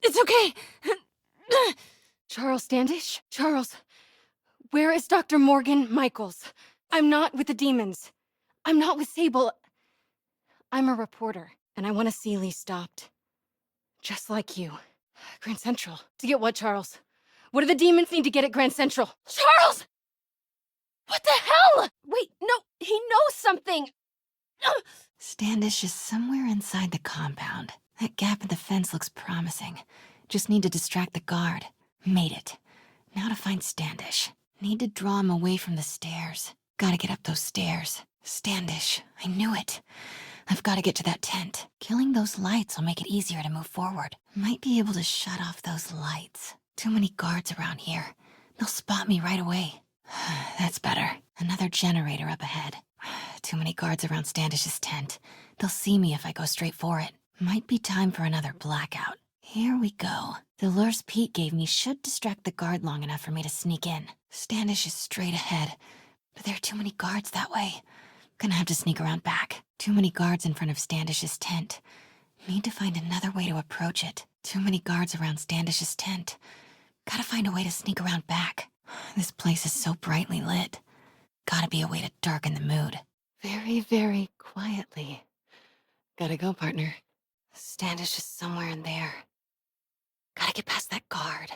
A: It's okay! Charles Standish? Charles, where is Dr. Morgan Michaels? I'm not with the demons. I'm not with Sable. I'm a reporter, and I want to see Lee stopped. Just like you. Grand Central. To get what, Charles? What do the demons need to get at Grand Central? Charles! What the hell? Wait, no, he knows something!
B: Standish is somewhere inside the compound. That gap in the fence looks promising. Just need to distract the guard. Made it. Now to find Standish. Need to draw him away from the stairs. Gotta get up those stairs. Standish. I knew it. I've gotta get to that tent. Killing those lights will make it easier to move forward. Might be able to shut off those lights. Too many guards around here. They'll spot me right away. That's better. Another generator up ahead. Too many guards around Standish's tent. They'll see me if I go straight for it. Might be time for another blackout. Here we go. The lures Pete gave me should distract the guard long enough for me to sneak in. Standish is straight ahead, but there are too many guards that way. Gonna have to sneak around back. Too many guards in front of Standish's tent. Need to find another way to approach it. Too many guards around Standish's tent. Gotta find a way to sneak around back. This place is so brightly lit. Gotta be a way to darken the mood.
A: Very, very quietly. Gotta go, partner. Standish is somewhere in there. Gotta get past that guard.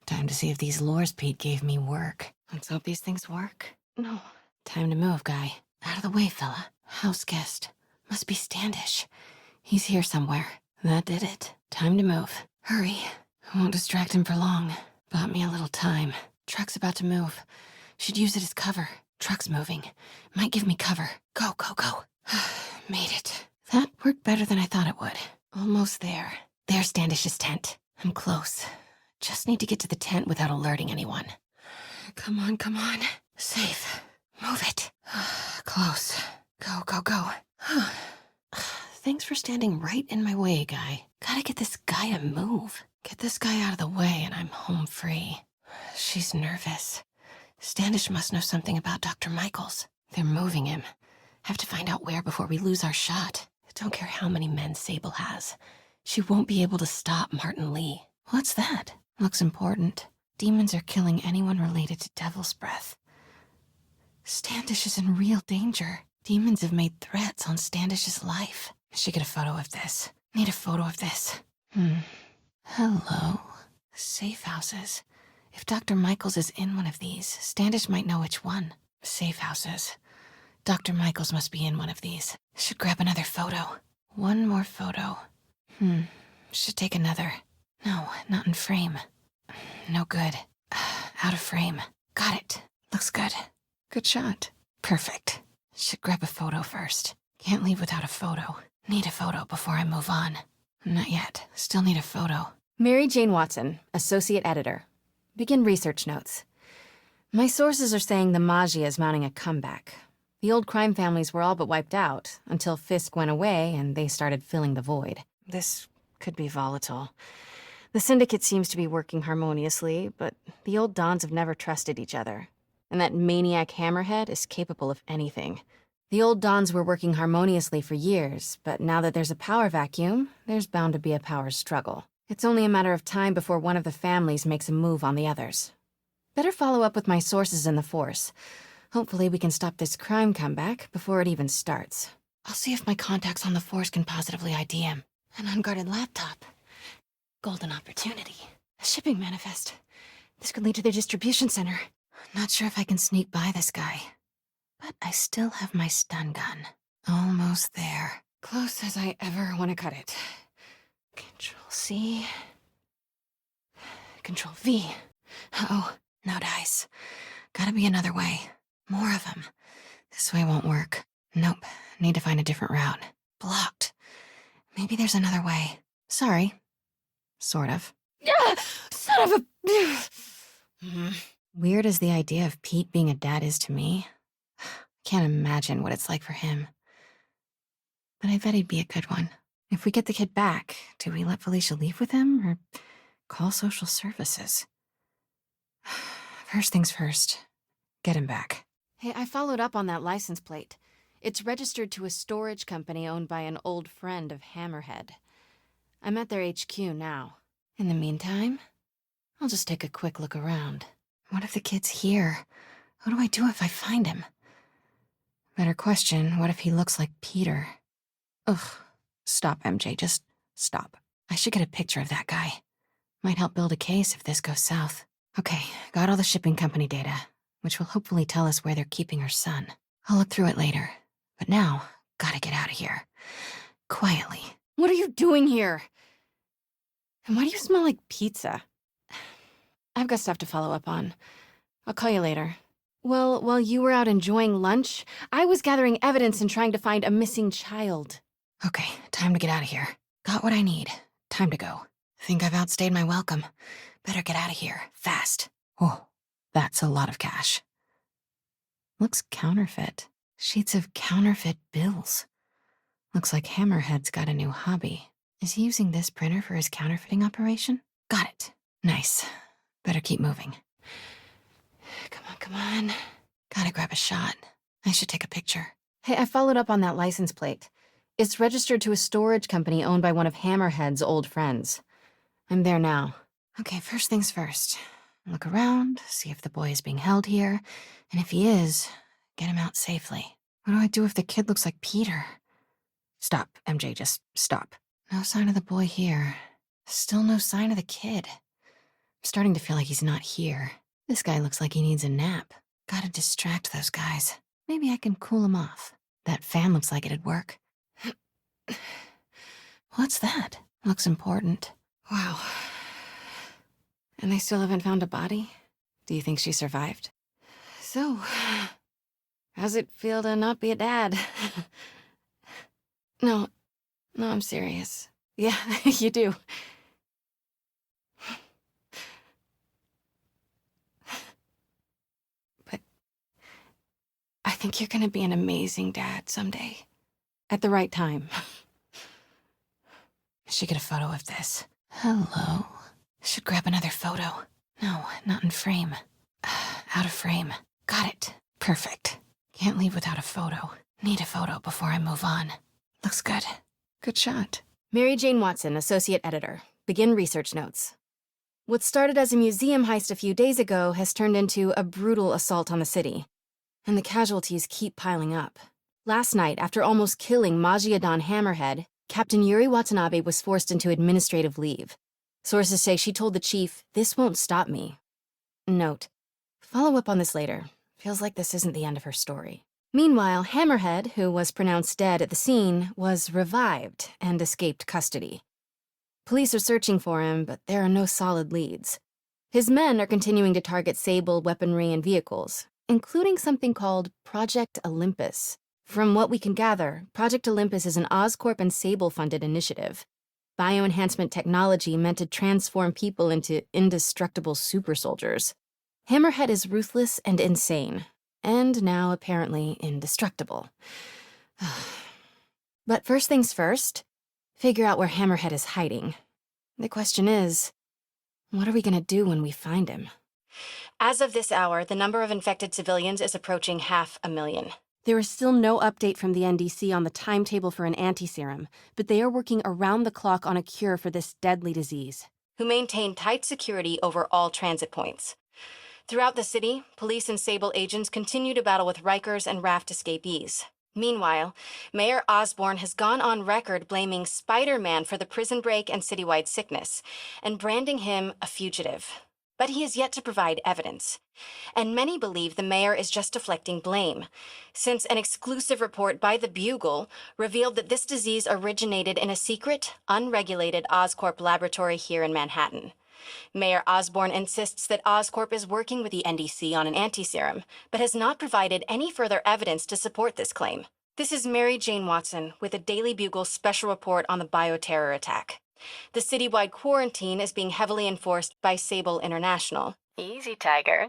B: Time to see if these lures Pete gave me work.
A: Let's hope these things work. No.
B: Time to move, guy. Out of the way, fella. House guest. Must be Standish. He's here somewhere. That did it. Time to move. Hurry. I won't distract him for long. Bought me a little time. Truck's about to move. Should use it as cover. Truck's moving. Might give me cover. Go, go, go. Made it. That worked better than I thought it would. Almost there. There's Standish's tent. I'm close. Just need to get to the tent without alerting anyone. Come on, come on. Safe. Move it. Close. Go, go, go. Thanks for standing right in my way, guy. Gotta get this guy to move. Get this guy out of the way and I'm home free. She's nervous. Standish must know something about Dr. Michaels. They're moving him. Have to find out where before we lose our shot. Don't care how many men Sable has. She won't be able to stop Martin Lee. What's that? Looks important. Demons are killing anyone related to Devil's Breath. Standish is in real danger. Demons have made threats on Standish's life. I should get a photo of this. Need a photo of this. Hello. Safe houses. If Dr. Michaels is in one of these, Standish might know which one. Safe houses. Dr. Michaels must be in one of these. Should grab another photo. One more photo. Should take another. No, not in frame. No good. Out of frame. Got it. Looks good. Good shot. Perfect. Should grab a photo first. Can't leave without a photo. Need a photo before I move on. Not yet. Still need a photo.
A: Mary Jane Watson, Associate Editor. Begin research notes. My sources are saying the Maggia is mounting a comeback. The old crime families were all but wiped out, until Fisk went away and they started filling the void. This could be volatile. The Syndicate seems to be working harmoniously, but the old Dons have never trusted each other. And that maniac Hammerhead is capable of anything. The old Dons were working harmoniously for years, but now that there's a power vacuum, there's bound to be a power struggle. It's only a matter of time before one of the families makes a move on the others. Better follow up with my sources in the Force. Hopefully we can stop this crime comeback before it even starts.
B: I'll see if my contacts on the Force can positively ID him. An unguarded laptop. Golden opportunity. A shipping manifest. This could lead to their distribution center. Not sure if I can sneak by this guy. But I still have my stun gun. Almost there.
A: Close as I ever want to cut it.
B: Control-C. Control-V. Uh-oh, no dice. Gotta be another way. More of them. This way won't work. Nope, need to find a different route. Blocked. Maybe there's another way. Sorry. Sort of. Son of a... Weird as the idea of Pete being a dad is to me. Can't imagine what it's like for him. But I bet he'd be a good one. If we get the kid back, do we let Felicia leave with him, or call social services? First things first. Get him back.
A: Hey, I followed up on that license plate. It's registered to a storage company owned by an old friend of Hammerhead. I'm at their HQ now.
B: In the meantime, I'll just take a quick look around. What if the kid's here? What do I do if I find him? Better question, what if he looks like Peter? Ugh. Stop, MJ, just stop. I should get a picture of that guy. Might help build a case if this goes south. Okay, got all the shipping company data, which will hopefully tell us where they're keeping her son. I'll look through it later. But now, gotta get out of here. Quietly.
A: What are you doing here? And why do you smell like pizza? I've got stuff to follow up on. I'll call you later. Well, while you were out enjoying lunch, I was gathering evidence and trying to find a missing child.
B: Okay, time to get out of here. Got what I need. Time to go. Think I've outstayed my welcome. Better get out of here, fast. Oh, that's a lot of cash. Looks counterfeit. Sheets of counterfeit bills. Looks like Hammerhead's got a new hobby. Is he using this printer for his counterfeiting operation? Got it. Nice. Better keep moving. Come on, come on. Gotta grab a shot. I should take a picture.
A: Hey, I followed up on that license plate. It's registered to a storage company owned by one of Hammerhead's old friends. I'm there now.
B: Okay, first things first. Look around, see if the boy is being held here, and if he is, get him out safely. What do I do if the kid looks like Peter? Stop, MJ, just stop. No sign of the boy here. Still no sign of the kid. I'm starting to feel like he's not here. This guy looks like he needs a nap. Gotta distract those guys. Maybe I can cool him off. That fan looks like it'd work. What's that? Looks important.
A: Wow. And they still haven't found a body? Do you think she survived? So, how's it feel to not be a dad? No, I'm serious. Yeah, you do. But I think you're gonna be an amazing dad someday. At the right time.
B: I should get a photo of this. Hello. Should grab another photo. No, not in frame. Out of frame. Got it. Perfect. Can't leave without a photo. Need a photo before I move on. Looks good. Good shot.
A: Mary Jane Watson, Associate Editor. Begin research notes. What started as a museum heist a few days ago has turned into a brutal assault on the city. And the casualties keep piling up. Last night, after almost killing Majidon Hammerhead, Captain Yuri Watanabe was forced into administrative leave. Sources say she told the chief, "This won't stop me." Note: follow up on this later. Feels like this isn't the end of her story. Meanwhile, Hammerhead, who was pronounced dead at the scene, was revived and escaped custody. Police are searching for him, but there are no solid leads. His men are continuing to target Sable weaponry and vehicles, including something called Project Olympus. From what we can gather, Project Olympus is an Oscorp and Sable-funded initiative. Bioenhancement technology meant to transform people into indestructible super soldiers. Hammerhead is ruthless and insane, and now apparently indestructible. But first things first, figure out where Hammerhead is hiding. The question is, what are we gonna do when we find him? As of this hour, the number of infected civilians is approaching 500,000.
D: There is still no update from the NDC on the timetable for an anti-serum, but they are working around the clock on a cure for this deadly disease.
A: Who maintain tight security over all transit points. Throughout the city, police and Sable agents continue to battle with Rikers and Raft escapees. Meanwhile, Mayor Osborne has gone on record blaming Spider-Man for the prison break and citywide sickness, and branding him a fugitive. But he has yet to provide evidence. And many believe the mayor is just deflecting blame, since an exclusive report by the Bugle revealed that this disease originated in a secret, unregulated Oscorp laboratory here in Manhattan. Mayor Osborne insists that Oscorp is working with the NDC on an anti-serum, but has not provided any further evidence to support this claim. This is Mary Jane Watson with a Daily Bugle special report on the bioterror attack. The citywide quarantine is being heavily enforced by Sable International.
C: Easy, Tiger.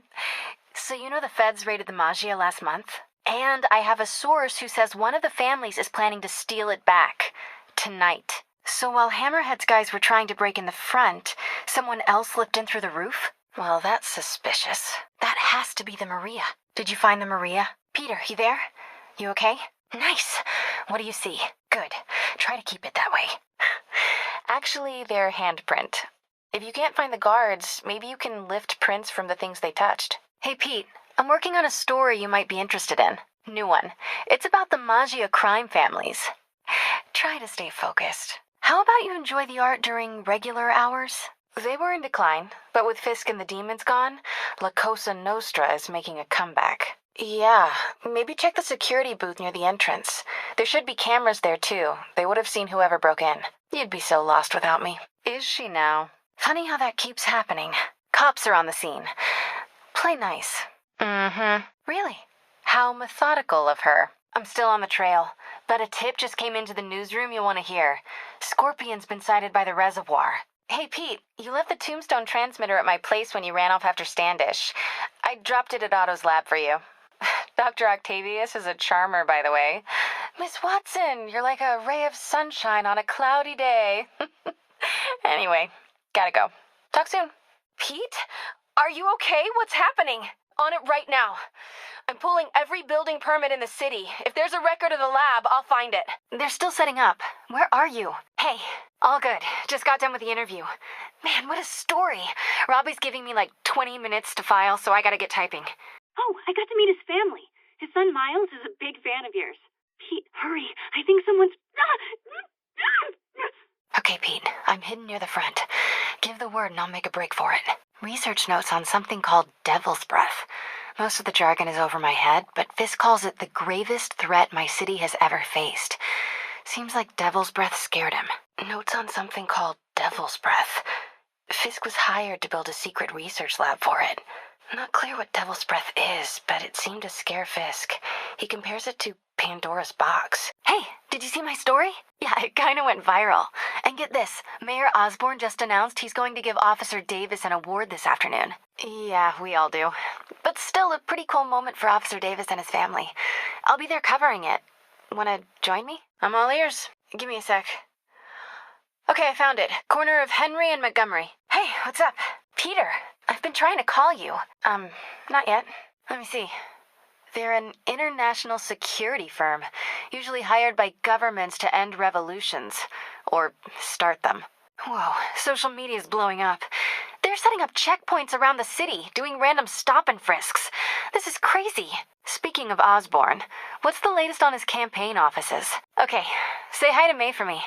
C: So you know the feds raided the Magia last month? And I have a source who says one of the families is planning to steal it back. Tonight. So while Hammerhead's guys were trying to break in the front, someone else slipped in through the roof? Well, that's suspicious. That has to be the Maria. Did you find the Maria? Peter, you there? You okay? Nice. What do you see? Good. Try to keep it that way. Actually, their handprint. If you can't find the guards, maybe you can lift prints from the things they touched. Hey, Pete, I'm working on a story you might be interested in. New one. It's about the Magia crime families. Try to stay focused. How about you enjoy the art during regular hours? They were in decline, but with Fisk and the demons gone, La Cosa Nostra is making a comeback. Yeah, maybe check the security booth near the entrance. There should be cameras there, too. They would have seen whoever broke in. You'd be so lost without me. Is she now? Funny how that keeps happening. Cops are on the scene. Play nice. Really? How methodical of her. I'm still on the trail, but a tip just came into the newsroom you'll want to hear. Scorpion's been sighted by the reservoir. Hey, Pete, you left the tombstone transmitter at my place when you ran off after Standish. I dropped it at Otto's lab for you. Dr. Octavius is a charmer, by the way. Miss Watson, you're like a ray of sunshine on a cloudy day. Anyway, gotta go. Talk soon. Pete? Are you okay? What's happening? On it right now. I'm pulling every building permit in the city. If there's a record of the lab, I'll find it. They're still setting up. Where are you? Hey, all good. Just got done with the interview. Man, what a story. Robbie's giving me like 20 minutes to file, so I gotta get typing.
E: Oh, I got to meet his family. His son Miles is a big fan of yours. Pete, hurry. I think someone's...
C: Okay, Pete. I'm hidden near the front. Give the word and I'll make a break for it. Research notes on something called Devil's Breath. Most of the jargon is over my head, but Fisk calls it the gravest threat my city has ever faced. Seems like Devil's Breath scared him. Notes on something called Devil's Breath. Fisk was hired to build a secret research lab for it. Not clear what Devil's Breath is, but it seemed to scare Fisk. He compares it to Pandora's box. Hey, did you see my story? Yeah, it kind of went viral. And get this, Mayor Osborne just announced he's going to give Officer Davis an award this afternoon. Yeah, we all do. But still a pretty cool moment for Officer Davis and his family. I'll be there covering it. Wanna join me? I'm all ears. Give me a sec. Okay, I found it. Corner of Henry and Montgomery. Hey, what's up? Peter, I've been trying to call you. Not yet. Let me see. They're an international security firm, usually hired by governments to end revolutions. Or start them. Whoa, social media's blowing up. They're setting up checkpoints around the city, doing random stop and frisks. This is crazy. Speaking of Osborne, what's the latest on his campaign offices? Okay, say hi to May for me.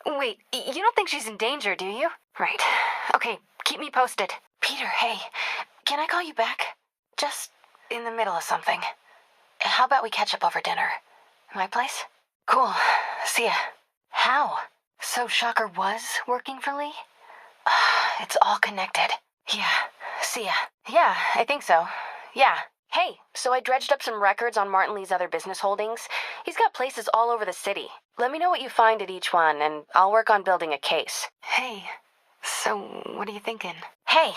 C: Wait, you don't think she's in danger, do you? Right. Okay, keep me posted. Peter, hey, can I call you back? Just in the middle of something. How about we catch up over dinner? My place? Cool. See ya. How? So Shocker was working for Lee? It's all connected. Yeah. See ya. Yeah, I think so. Yeah. Hey, so I dredged up some records on Martin Lee's other business holdings. He's got places all over the city. Let me know what you find at each one, and I'll work on building a case. Hey, so what are you thinking? Hey,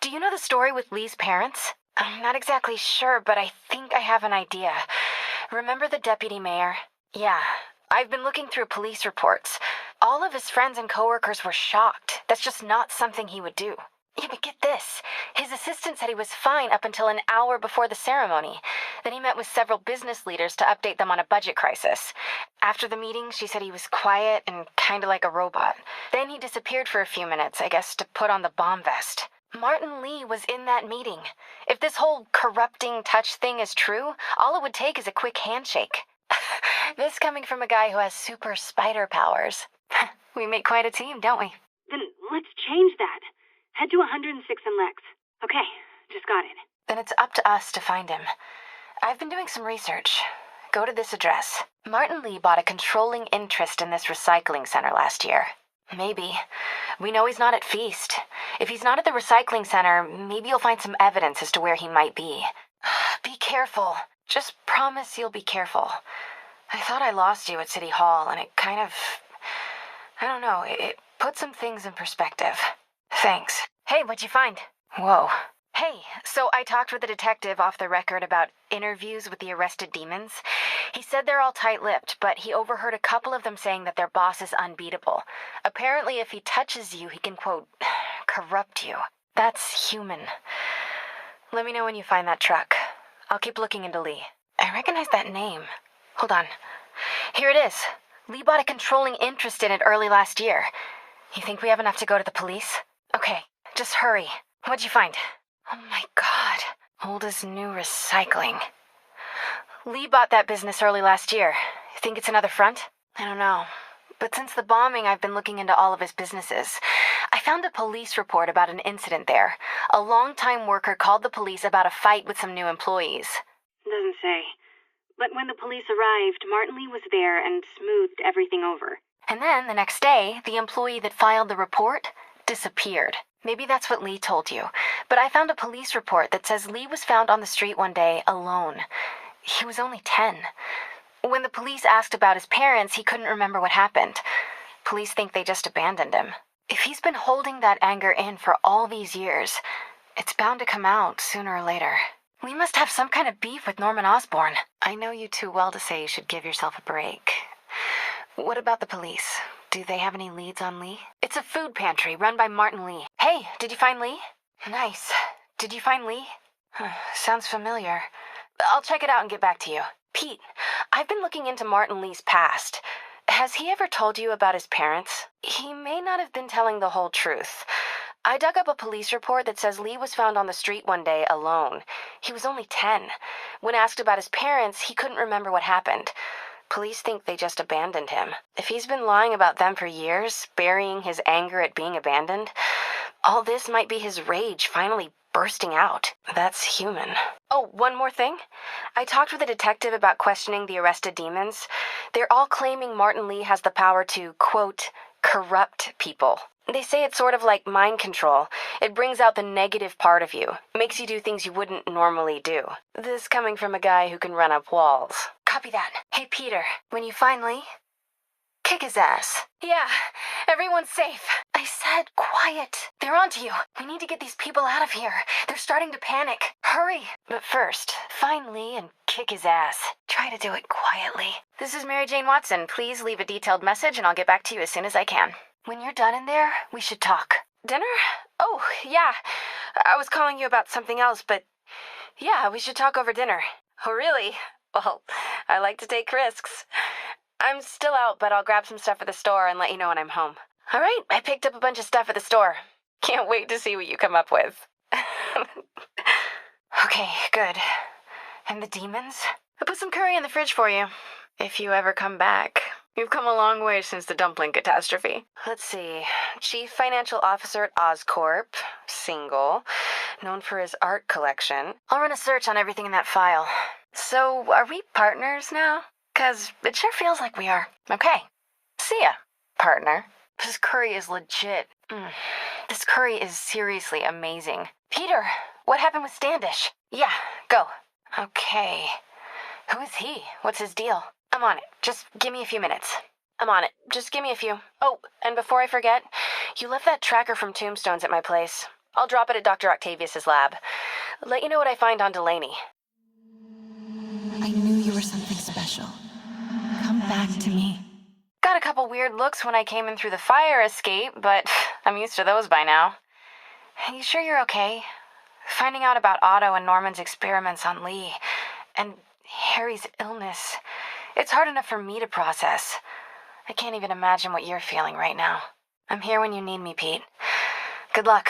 C: do you know the story with Lee's parents? I'm not exactly sure, but I think I have an idea. Remember the deputy mayor? Yeah, I've been looking through police reports. All of his friends and coworkers were shocked. That's just not something he would do. Yeah, but get this. His assistant said he was fine up until an hour before the ceremony. Then he met with several business leaders to update them on a budget crisis. After the meeting, she said he was quiet and kind of like a robot. Then he disappeared for a few minutes, I guess, to put on the bomb vest. Martin Lee was in that meeting. If this whole corrupting touch thing is true, all it would take is a quick handshake. This coming from a guy who has super spider powers. We make quite a team, don't we?
E: Then let's change that. Head to 106 and Lex. Okay, just got it.
C: Then it's up to us to find him. I've been doing some research. Go to this address. Martin Lee bought a controlling interest in this recycling center last year. Maybe. We know he's not at Feast. If he's not at the recycling center, maybe you'll find some evidence as to where he might be. Be careful. Just promise you'll be careful. I thought I lost you at City Hall, and it kind of... I don't know, it put some things in perspective. Thanks. Hey, what'd you find? Whoa. Hey, so I talked with a detective off the record about interviews with the arrested demons. He said they're all tight-lipped, but he overheard a couple of them saying that their boss is unbeatable. Apparently, if he touches you, he can, quote, corrupt you. That's human. Let me know when you find that truck. I'll keep looking into Lee. I recognize that name. Hold on. Here it is. Lee bought a controlling interest in it early last year. You think we have enough to go to the police? Okay, just hurry. What'd you find? Oh my god. Old as new recycling. Lee bought that business early last year. You think it's another front? I don't know. But since the bombing, I've been looking into all of his businesses. I found a police report about an incident there. A longtime worker called the police about a fight with some new employees.
E: Doesn't say. But when the police arrived, Martin Lee was there and smoothed everything over.
C: And then, the next day, the employee that filed the report disappeared. Maybe that's what Lee told you. But I found a police report that says Lee was found on the street one day, alone. He was only 10. When the police asked about his parents, he couldn't remember what happened. Police think they just abandoned him. If he's been holding that anger in for all these years, it's bound to come out sooner or later. Lee must have some kind of beef with Norman Osborn. I know you too well to say you should give yourself a break. What about the police? Do they have any leads on Lee? It's a food pantry run by Martin Lee. Hey, did you find Lee? Nice. Did you find Lee? Sounds familiar. I'll check it out and get back to you. Pete, I've been looking into Martin Lee's past. Has he ever told you about his parents? He may not have been telling the whole truth. I dug up a police report that says Lee was found on the street one day alone. He was only 10. When asked about his parents, he couldn't remember what happened. Police think they just abandoned him. If he's been lying about them for years, burying his anger at being abandoned, all this might be his rage finally bursting out. That's human. Oh, one more thing. I talked with a detective about questioning the arrested demons. They're all claiming Martin Lee has the power to, quote, corrupt people. They say it's sort of like mind control. It brings out the negative part of you, makes you do things you wouldn't normally do. This coming from a guy who can run up walls. Copy that. Hey, Peter, when you finally kick his ass. Yeah, everyone's safe. I said quiet. They're onto you. We need to get these people out of here. They're starting to panic. Hurry. But first, find Lee and kick his ass. Try to do it quietly. This is Mary Jane Watson. Please leave a detailed message and I'll get back to you as soon as I can. When you're done in there, we should talk. Dinner? Oh, yeah. I was calling you about something else, but yeah, we should talk over dinner. Oh, really? Well, I like to take risks. I'm still out, but I'll grab some stuff at the store and let you know when I'm home. All right, I picked up a bunch of stuff at the store. Can't wait to see what you come up with. Okay, good. And the demons? I put some curry in the fridge for you, if you ever come back. You've come a long way since the dumpling catastrophe. Let's see. Chief Financial Officer at Oscorp, single, known for his art collection. I'll run a search on everything in that file. So, are we partners now? 'Cause it sure feels like we are. Okay. See ya, partner. This curry is legit. This curry is seriously amazing. Peter, what happened with Standish? Yeah, go. Okay. Who is he? What's his deal? I'm on it. Just give me a few minutes. I'm on it. Just give me a few. Oh, and before I forget, you left that tracker from Tombstones at my place. I'll drop it at Dr. Octavius's lab. Let you know what I find on Delaney.
B: I knew you were something special. Come back to me.
C: Got a couple weird looks when I came in through the fire escape, but I'm used to those by now. You sure you're okay? Finding out about Otto and Norman's experiments on Lee, and Harry's illness, it's hard enough for me to process. I can't even imagine what you're feeling right now. I'm here when you need me, Pete. Good luck.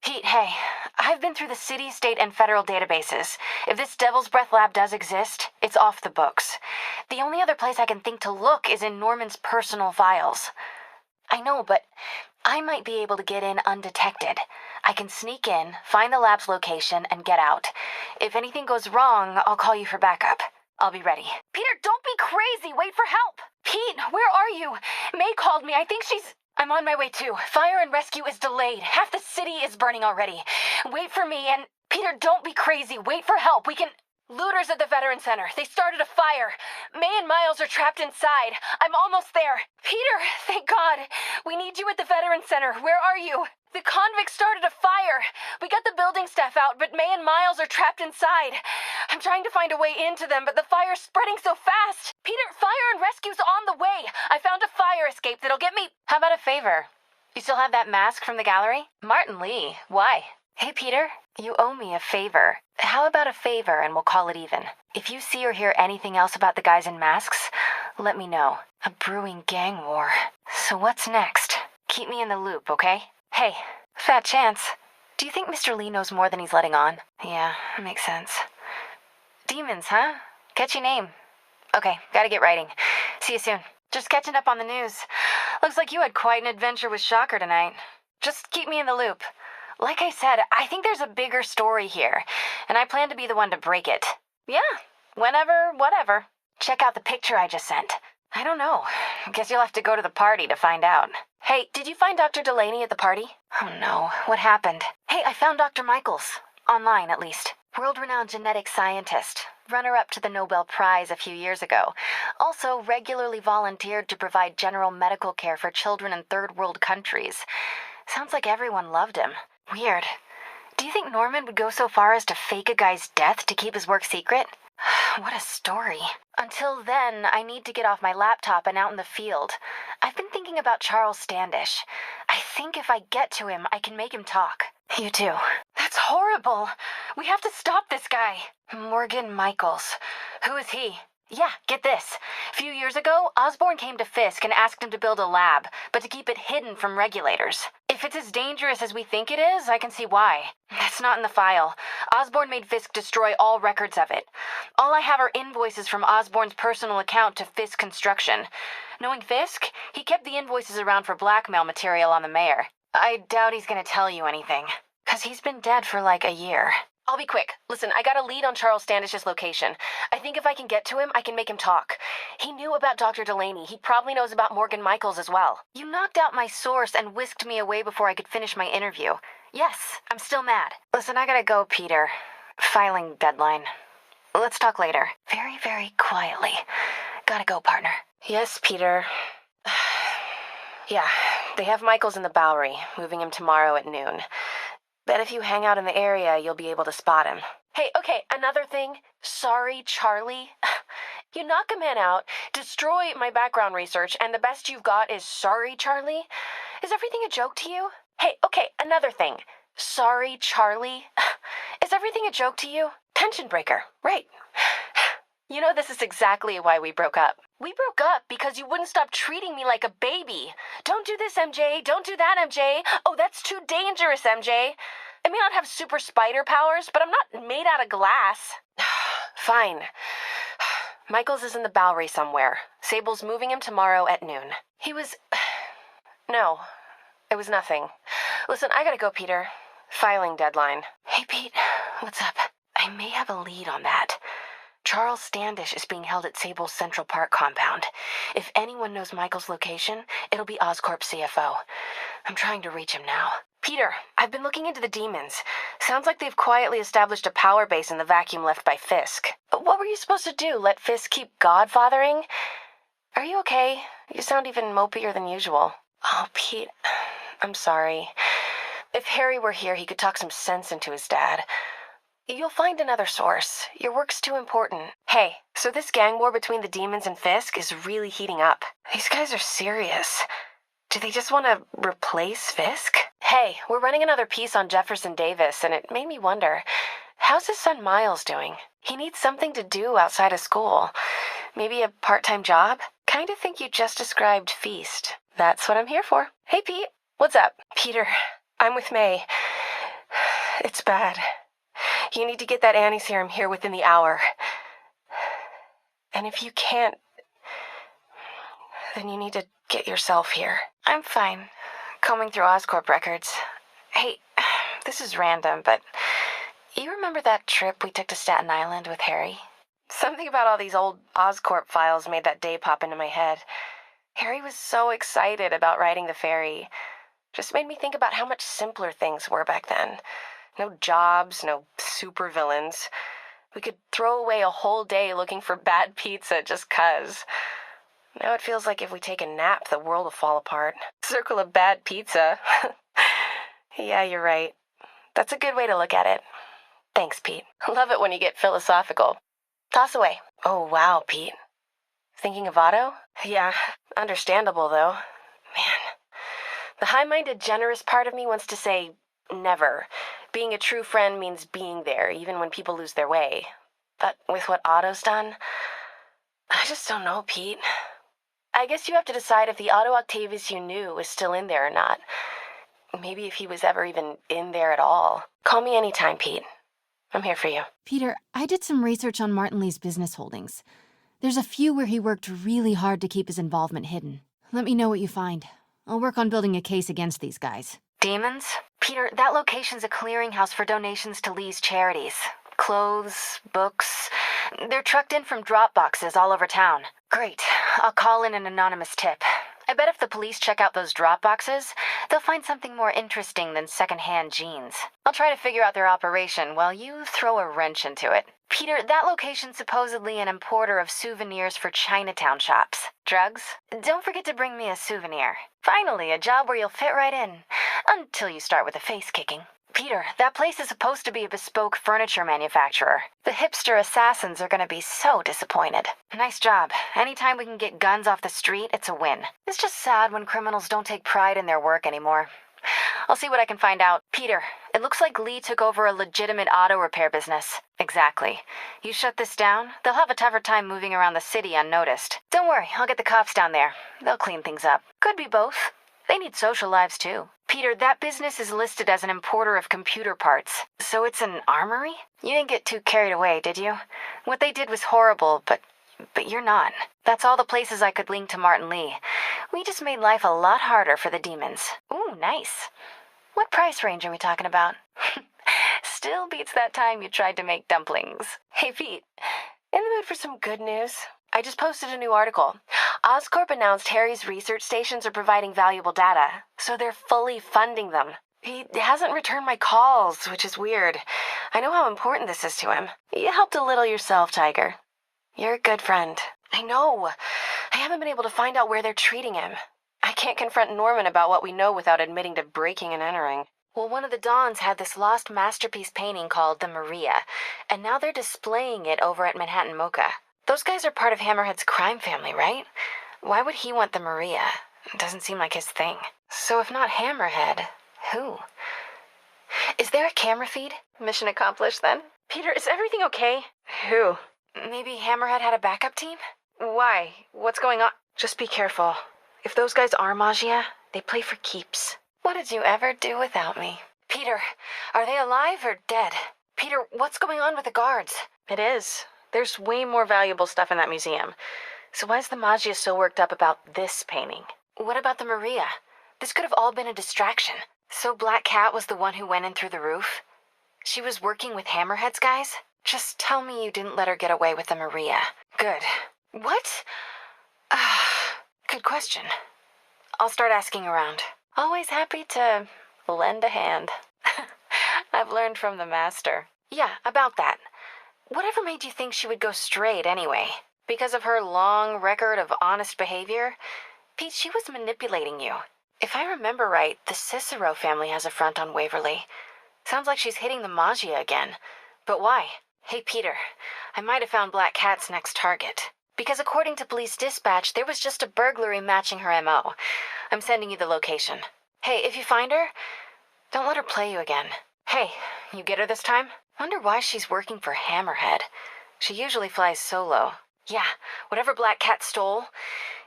C: Pete, hey, I've been through the city, state, and federal databases. If this Devil's Breath lab does exist, it's off the books. The only other place I can think to look is in Norman's personal files. I know, but I might be able to get in undetected. I can sneak in, find the lab's location, and get out. If anything goes wrong, I'll call you for backup. I'll be ready. Peter, don't be crazy! Wait for help! Pete, where are you? May called me. I think she's... I'm on my way too. Fire and rescue is delayed. Half the city is burning already. Wait for me and... Peter, don't be crazy. Wait for help. We can... Looters at the Veteran Center. They started a fire. May and Miles are trapped inside. I'm almost there. Peter, thank God. We need you at the Veteran Center. Where are you? The convicts started a fire. We got the building staff out, but May and Miles are trapped inside. I'm trying to find a way into them, but the fire's spreading so fast. Peter, fire and rescue's on the way. I found a fire escape that'll get me... How about a favor? You still have that mask from the gallery? Martin Lee. Why? Hey, Peter, you owe me a favor. How about a favor and we'll call it even? If you see or hear anything else about the guys in masks, let me know. A brewing gang war. So what's next? Keep me in the loop, okay? Hey, fat chance. Do you think Mr. Lee knows more than he's letting on? Yeah, makes sense. Demons, huh? Catchy name. Okay, gotta get writing. See you soon. Just catching up on the news. Looks like you had quite an adventure with Shocker tonight. Just keep me in the loop. Like I said, I think there's a bigger story here, and I plan to be the one to break it. Yeah, whenever, whatever. Check out the picture I just sent. I don't know. Guess you'll have to go to the party to find out. Hey, did you find Dr. Delaney at the party? Oh no, what happened? Hey, I found Dr. Michaels. Online, at least. World-renowned genetic scientist. Runner-up to the Nobel Prize a few years ago. Also regularly volunteered to provide general medical care for children in third-world countries. Sounds like everyone loved him. Weird. Do you think Norman would go so far as to fake a guy's death to keep his work secret? What a story. Until then, I need to get off my laptop and out in the field. I've been thinking about Charles Standish. I think if I get to him, I can make him talk. You too. That's horrible. We have to stop this guy. Morgan Michaels. Who is he? Yeah, get this. A few years ago, Osborn came to Fisk and asked him to build a lab, but to keep it hidden from regulators. If it's as dangerous as we think it is, I can see why. That's not in the file. Osborn made Fisk destroy all records of it. All I have are invoices from Osborn's personal account to Fisk Construction. Knowing Fisk, he kept the invoices around for blackmail material on the mayor. I doubt he's gonna tell you anything. 'Cause he's been dead for like a year.
F: I'll be quick. Listen, I got a lead on Charles Standish's location. I think if I can get to him, I can make him talk. He knew about Dr. Delaney. He probably knows about Morgan Michaels as well.
C: You knocked out my source and whisked me away before I could finish my interview. Yes, I'm still mad. Listen, I gotta go, Peter. Filing deadline. Let's talk later. Very, very quietly. Gotta go, partner.
F: Yes, Peter. Yeah, they have Michaels in the Bowery, moving him tomorrow at noon. Bet if you hang out in the area, you'll be able to spot him. Hey, okay, another thing. Sorry, Charlie. You knock a man out, destroy my background research, and the best you've got is sorry, Charlie? Is everything a joke to you? Hey, okay, another thing. Sorry, Charlie. Is everything a joke to you? Tension breaker, right. You know, this is exactly why we broke up. We broke up because you wouldn't stop treating me like a baby. Don't do this, MJ. Don't do that, MJ. Oh, that's too dangerous, MJ. I may not have super spider powers, but I'm not made out of glass. Fine. Michaels is in the Bowery somewhere. Sable's moving him tomorrow at noon. He was... No, it was nothing. Listen, I gotta go, Peter. Filing deadline. Hey, Pete, what's up? I may have a lead on that. Charles Standish is being held at Sable's Central Park compound. If anyone knows Michael's location, it'll be Oscorp's CFO. I'm trying to reach him now. Peter, I've been looking into the demons. Sounds like they've quietly established a power base in the vacuum left by Fisk. What were you supposed to do, let Fisk keep godfathering? Are you okay? You sound even mopier than usual. Oh, Pete, I'm sorry. If Harry were here, he could talk some sense into his dad. You'll find another source. Your work's too important. Hey, so this gang war between the demons and Fisk is really heating up. These guys are serious. Do they just want to replace Fisk? Hey, we're running another piece on Jefferson Davis, and it made me wonder, how's his son Miles doing? He needs something to do outside of school. Maybe a part-time job? Kind of think you just described Feast. That's what I'm here for. Hey, Pete. What's up? Peter, I'm with May. It's bad. You need to get that anti-serum here within the hour. And if you can't, then you need to get yourself here. I'm fine. Combing through Oscorp records. Hey, this is random, but you remember that trip we took to Staten Island with Harry? Something about all these old Oscorp files made that day pop into my head. Harry was so excited about riding the ferry. Just made me think about how much simpler things were back then. No jobs, no supervillains. We could throw away a whole day looking for bad pizza just 'cause. Now it feels like if we take a nap, the world will fall apart. Circle of bad pizza. Yeah, you're right. That's a good way to look at it. Thanks, Pete. Love it when you get philosophical. Toss away. Oh, wow, Pete. Thinking of Otto? Yeah, understandable, though. Man, the high-minded, generous part of me wants to say never. Being a true friend means being there, even when people lose their way. But with what Otto's done, I just don't know, Pete. I guess you have to decide if the Otto Octavius you knew is still in there or not. Maybe if he was ever even in there at all. Call me anytime, Pete. I'm here for you.
D: Peter, I did some research on Martin Lee's business holdings. There's a few where he worked really hard to keep his involvement hidden. Let me know what you find. I'll work on building a case against these guys.
C: Demons? Peter, that location's a clearinghouse for donations to Lee's charities. Clothes, books. They're trucked in from drop boxes all over town. Great. I'll call in an anonymous tip. I bet if the police check out those drop boxes, they'll find something more interesting than secondhand jeans. I'll try to figure out their operation while you throw a wrench into it. Peter, that location's supposedly an importer of souvenirs for Chinatown shops. Drugs? Don't forget to bring me a souvenir. Finally, a job where you'll fit right in. Until you start with the face kicking. Peter, that place is supposed to be a bespoke furniture manufacturer. The hipster assassins are going to be so disappointed. Nice job. Anytime we can get guns off the street, it's a win. It's just sad when criminals don't take pride in their work anymore. I'll see what I can find out. Peter, it looks like Lee took over a legitimate auto repair business. Exactly. You shut this down, they'll have a tougher time moving around the city unnoticed. Don't worry, I'll get the cops down there. They'll clean things up. Could be both. They need social lives, too. Peter, that business is listed as an importer of computer parts. So it's an armory? You didn't get too carried away, did you? What they did was horrible, but you're not. That's all the places I could link to Martin Lee. We just made life a lot harder for the demons. Ooh, nice. What price range are we talking about? Still beats that time you tried to make dumplings.
F: Hey, Pete, in the mood for some good news? I just posted a new article. Oscorp announced Harry's research stations are providing valuable data, so they're fully funding them. He hasn't returned my calls, which is weird. I know how important this is to him. You helped a little yourself, Tiger. You're a good friend. I know. I haven't been able to find out where they're treating him. I can't confront Norman about what we know without admitting to breaking and entering.
C: Well, one of the Dons had this lost masterpiece painting called the Maria, and now they're displaying it over at Manhattan Mocha. Those guys are part of Hammerhead's crime family, right? Why would he want the Maria? It doesn't seem like his thing. So if not Hammerhead, who? Is there a camera feed?
F: Mission accomplished, then. Peter, is everything okay?
C: Who? Maybe Hammerhead had a backup team?
F: Why? What's going on?
C: Just be careful. If those guys are Magia, they play for keeps. What did you ever do without me? Peter, are they alive or dead? Peter, what's going on with the guards?
F: It is. There's way more valuable stuff in that museum. So why is the Magia so worked up about this painting?
C: What about the Maria? This could have all been a distraction. So Black Cat was the one who went in through the roof? She was working with Hammerhead's guys? Just tell me you didn't let her get away with the Maria. Good. What? Good question. I'll start asking around. Always happy to lend a hand. I've learned from the master. Yeah, about that. Whatever made you think she would go straight anyway? Because of her long record of honest behavior? Pete, she was manipulating you. If I remember right, the Cicero family has a front on Waverly. Sounds like she's hitting the Magia again. But why? Hey, Peter, I might have found Black Cat's next target. Because according to police dispatch, there was just a burglary matching her MO. I'm sending you the location. Hey, if you find her, don't let her play you again. Hey, you get her this time? Wonder why she's working for Hammerhead. She usually flies solo. Yeah, whatever Black Cat stole,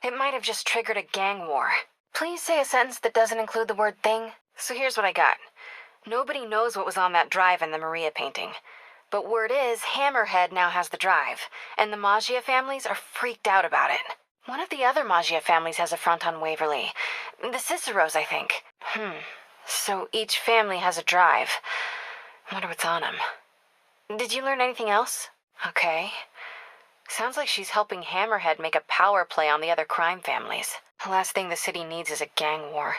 C: it might have just triggered a gang war. Please say a sentence that doesn't include the word thing. So here's what I got. Nobody knows what was on that drive in the Maria painting. But word is, Hammerhead now has the drive, and the Magia families are freaked out about it. One of the other Magia families has a front on Waverly. The Ciceros, I think. So each family has a drive. Wonder what's on them. Did you learn anything else? Okay. Sounds like she's helping Hammerhead make a power play on the other crime families. The last thing the city needs is a gang war.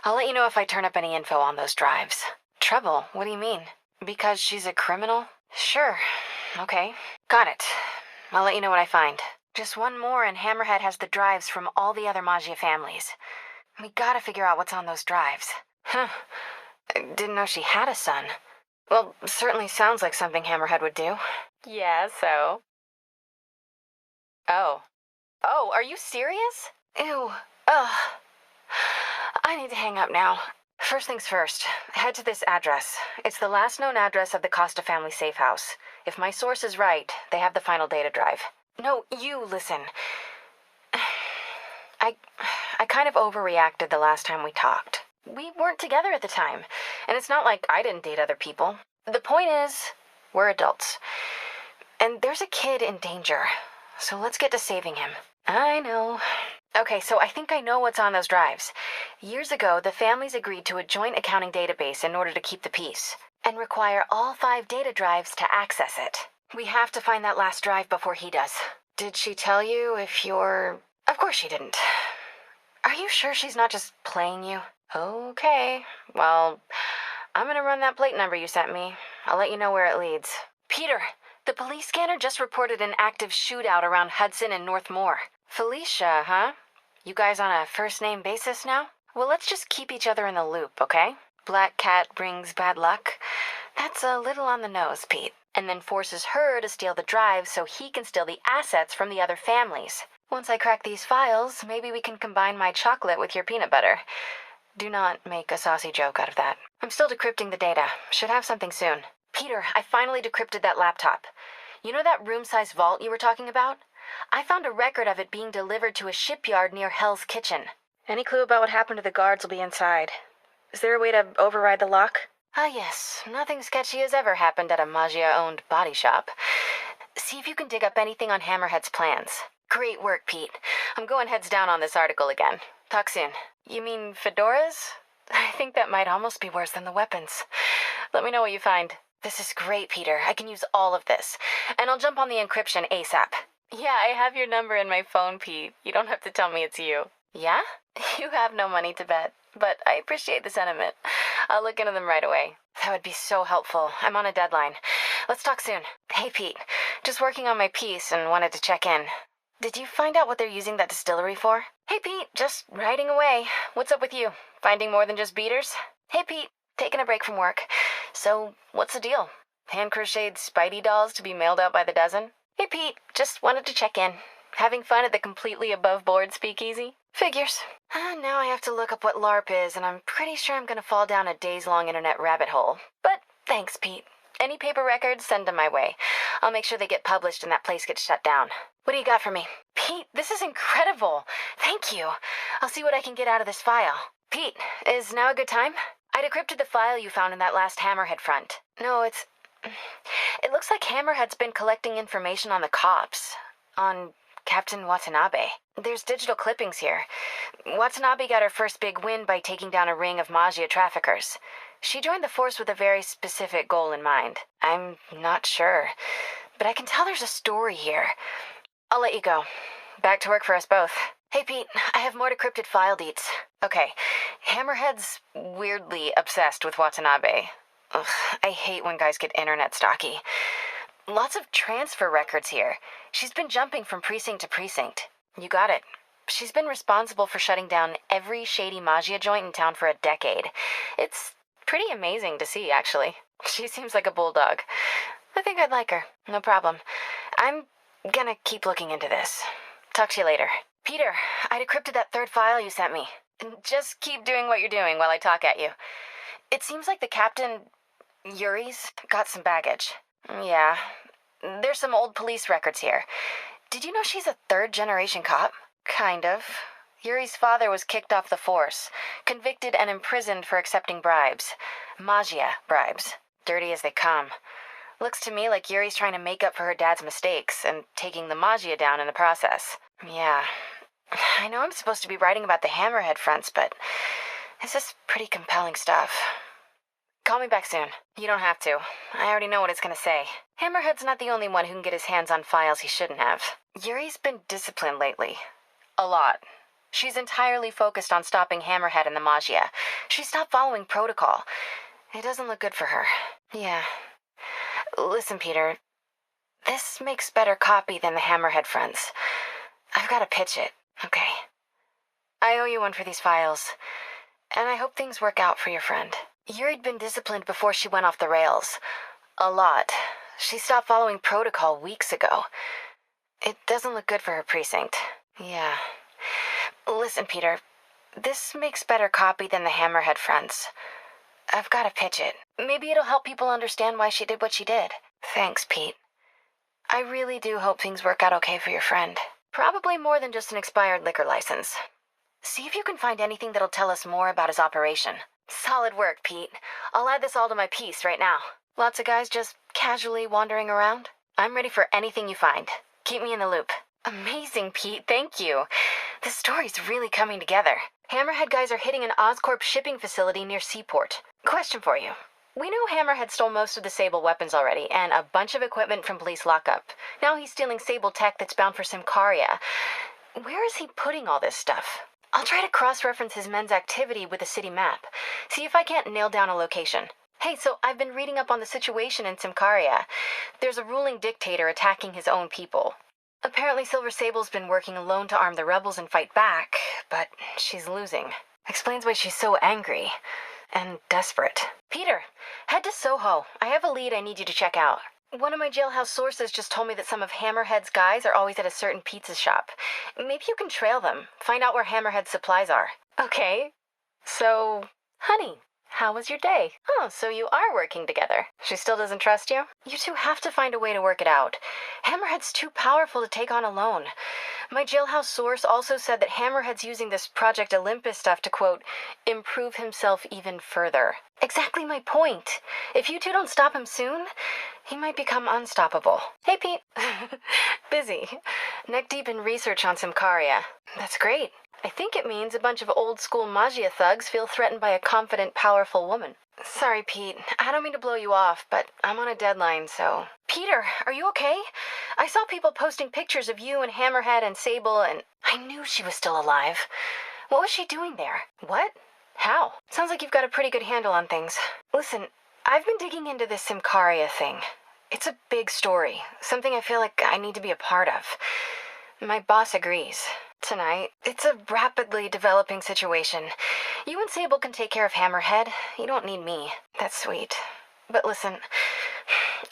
C: I'll let you know if I turn up any info on those drives. Trouble? What do you mean? Because she's a criminal? Sure. Okay. Got it. I'll let you know what I find. Just one more and Hammerhead has the drives from all the other Magia families. We gotta figure out what's on those drives. Huh. I didn't know she had a son. Well, certainly sounds like something Hammerhead would do.
F: Yeah, so? Oh. Oh, are you serious?
C: Ew. Ugh. I need to hang up now. First things first, head to this address. It's the last known address of the Costa family safe house. If my source is right, they have the final data drive. No, you listen. I kind of overreacted the last time we talked. We weren't together at the time, and it's not like I didn't date other people. The point is, we're adults. And there's a kid in danger, so let's get to saving him. I know. Okay, so I think I know what's on those drives. Years ago, the families agreed to a joint accounting database in order to keep the peace, and require all 5 data drives to access it. We have to find that last drive before he does. Did she tell you if you're... Of course she didn't. Are you sure she's not just playing you? Okay, well, I'm gonna run that plate number you sent me. I'll let you know where it leads. Peter, the police scanner just reported an active shootout around Hudson and North Moor. Felicia, huh? You guys on a first-name basis now? Well, let's just keep each other in the loop, okay? Black Cat brings bad luck. That's a little on the nose, Pete. And then forces her to steal the drive so he can steal the assets from the other families. Once I crack these files, maybe we can combine my chocolate with your peanut butter. Do not make a saucy joke out of that. I'm still decrypting the data. Should have something soon. Peter, I finally decrypted that laptop. You know that room-sized vault you were talking about? I found a record of it being delivered to a shipyard near Hell's Kitchen. Any clue about what happened to the guards will be inside. Is there a way to override the lock? Ah, yes. Nothing sketchy has ever happened at a Magia-owned body shop. See if you can dig up anything on Hammerhead's plans. Great work, Pete. I'm going heads down on this article again. Talk soon. You mean fedoras? I think that might almost be worse than the weapons. Let me know what you find. This is great, Peter. I can use all of this. And I'll jump on the encryption ASAP. Yeah, I have your number in my phone, Pete. You don't have to tell me it's you. Yeah? You have no money to bet, but I appreciate the sentiment. I'll look into them right away. That would be so helpful. I'm on a deadline. Let's talk soon. Hey, Pete. Just working on my piece and wanted to check in. Did you find out what they're using that distillery for? Hey, Pete. Just writing away. What's up with you? Finding more than just beaters? Hey, Pete. Taking a break from work. So, what's the deal? Hand-crocheted Spidey dolls to be mailed out by the dozen? Hey, Pete. Just wanted to check in. Having fun at the completely above-board speakeasy? Figures. Now I have to look up what LARP is, and I'm pretty sure I'm gonna fall down a days-long internet rabbit hole. But thanks, Pete. Any paper records, send them my way. I'll make sure they get published and that place gets shut down. What do you got for me? Pete, this is incredible. Thank you. I'll see what I can get out of this file. Pete, is now a good time? I decrypted the file you found in that last Hammerhead front. No, it looks like Hammerhead's been collecting information on the cops. On Captain Watanabe. There's digital clippings here. Watanabe got her first big win by taking down a ring of Magia traffickers. She joined the force with a very specific goal in mind. I'm not sure, but I can tell there's a story here. I'll let you go. Back to work for us both. Hey, Pete, I have more decrypted file deets. Okay, Hammerhead's weirdly obsessed with Watanabe. Ugh, I hate when guys get internet stocky. Lots of transfer records here. She's been jumping from precinct to precinct. You got it. She's been responsible for shutting down every shady Magia joint in town for a decade. It's pretty amazing to see, actually. She seems like a bulldog. I think I'd like her. No problem. I'm gonna keep looking into this. Talk to you later. Peter, I decrypted that third file you sent me. Just keep doing what you're doing while I talk at you. It seems like the captain, Yuri's, got some baggage. Yeah. There's some old police records here. Did you know she's a third-generation cop? Kind of. Yuri's father was kicked off the force, convicted and imprisoned for accepting bribes. Magia bribes. Dirty as they come. Looks to me like Yuri's trying to make up for her dad's mistakes and taking the Magia down in the process. Yeah. I know I'm supposed to be writing about the Hammerhead fronts, but this is pretty compelling stuff. Call me back soon. You don't have to. I already know what it's gonna say. Hammerhead's not the only one who can get his hands on files he shouldn't have. Yuri's been disciplined lately. A lot. She's entirely focused on stopping Hammerhead and the Magia. She stopped following protocol. It doesn't look good for her. Yeah. Listen, Peter. This makes better copy than the Hammerhead fronts. I've got to pitch it, okay? I owe you one for these files. And I hope things work out for your friend. Yuri'd been disciplined before she went off the rails. A lot. She stopped following protocol weeks ago. It doesn't look good for her precinct. Yeah. Listen, Peter. This makes better copy than the Hammerhead fronts. I've got to pitch it. Maybe it'll help people understand why she did what she did. Thanks, Pete. I really do hope things work out okay for your friend. Probably more than just an expired liquor license. See if you can find anything that'll tell us more about his operation. Solid work, Pete. I'll add this all to my piece right now. Lots of guys just casually wandering around. I'm ready for anything you find. Keep me in the loop. Amazing, Pete. Thank you. This story's really coming together. Hammerhead guys are hitting an Oscorp shipping facility near Seaport. Question for you. We know Hammerhead stole most of the Sable weapons already, and a bunch of equipment from police lockup. Now he's stealing Sable tech that's bound for Symkaria. Where is he putting all this stuff? I'll try to cross-reference his men's activity with the city map. See if I can't nail down a location. Hey, so I've been reading up on the situation in Symkaria. There's a ruling dictator attacking his own people. Apparently Silver Sable's been working alone to arm the rebels and fight back, but she's losing. Explains why she's so angry and desperate. Peter, head to Soho. I have a lead I need you to check out. One of my jailhouse sources just told me that some of Hammerhead's guys are always at a certain pizza shop. Maybe you can trail them, find out where Hammerhead's supplies are. Okay. So, honey, how was your day? Oh, so you are working together. She still doesn't trust you? You two have to find a way to work it out. Hammerhead's too powerful to take on alone. My jailhouse source also said that Hammerhead's using this Project Olympus stuff to, quote, improve himself even further. Exactly my point. If you two don't stop him soon, he might become unstoppable. Hey, Pete. Busy. Neck deep in research on Symkaria. That's great. I think it means a bunch of old-school magia thugs feel threatened by a confident, powerful woman. Sorry, Pete. I don't mean to blow you off, but I'm on a deadline, so... Peter, are you okay? I saw people posting pictures of you and Hammerhead and Sable, and I knew she was still alive. What was she doing there? What? How? Sounds like you've got a pretty good handle on things. Listen, I've been digging into this Symkaria thing. It's a big story, something I feel like I need to be a part of. My boss agrees. Tonight, it's a rapidly developing situation. You and Sable can take care of Hammerhead. You don't need me. That's sweet. But listen,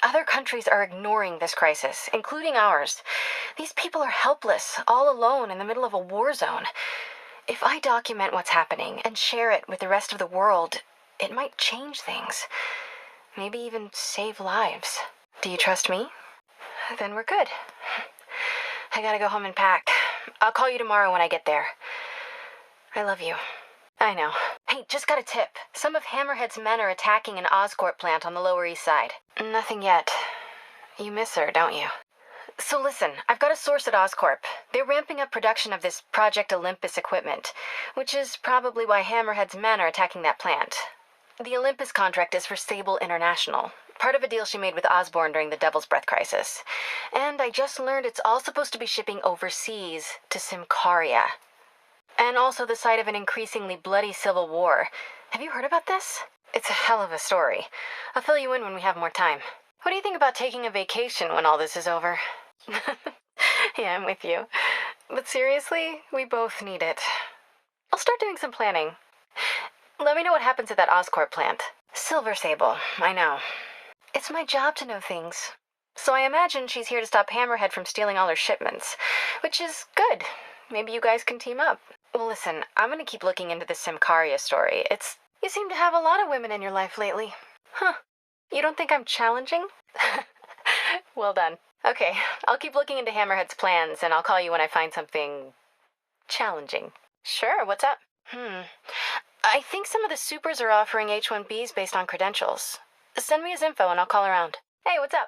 C: other countries are ignoring this crisis, including ours. These people are helpless, all alone in the middle of a war zone. If I document what's happening and share it with the rest of the world, it might change things. Maybe even save lives. Do you trust me? Then we're good. I gotta go home and pack. I'll call you tomorrow when I get there. I love you. I know. Hey, just got a tip. Some of Hammerhead's men are attacking an Oscorp plant on the Lower East Side. Nothing yet. You miss her, don't you? So listen, I've got a source at Oscorp. They're ramping up production of this Project Olympus equipment, which is probably why Hammerhead's men are attacking that plant. The Olympus contract is for Sable International, part of a deal she made with Osborn during the Devil's Breath crisis. And I just learned it's all supposed to be shipping overseas to Symkaria. And also the site of an increasingly bloody civil war. Have you heard about this? It's a hell of a story. I'll fill you in when we have more time. What do you think about taking a vacation when all this is over? Yeah, I'm with you. But seriously, we both need it. I'll start doing some planning. Let me know what happens at that Oscorp plant. Silver Sable, I know. It's my job to know things. So I imagine she's here to stop Hammerhead from stealing all her shipments. Which is good. Maybe you guys can team up. Well, listen, I'm gonna keep looking into this Symkaria story. You seem to have a lot of women in your life lately. Huh. You don't think I'm challenging? Well done. Okay, I'll keep looking into Hammerhead's plans, and I'll call you when I find something... challenging. Sure, what's up? I think some of the supers are offering H-1Bs based on credentials. Send me his info and I'll call around. Hey, what's up?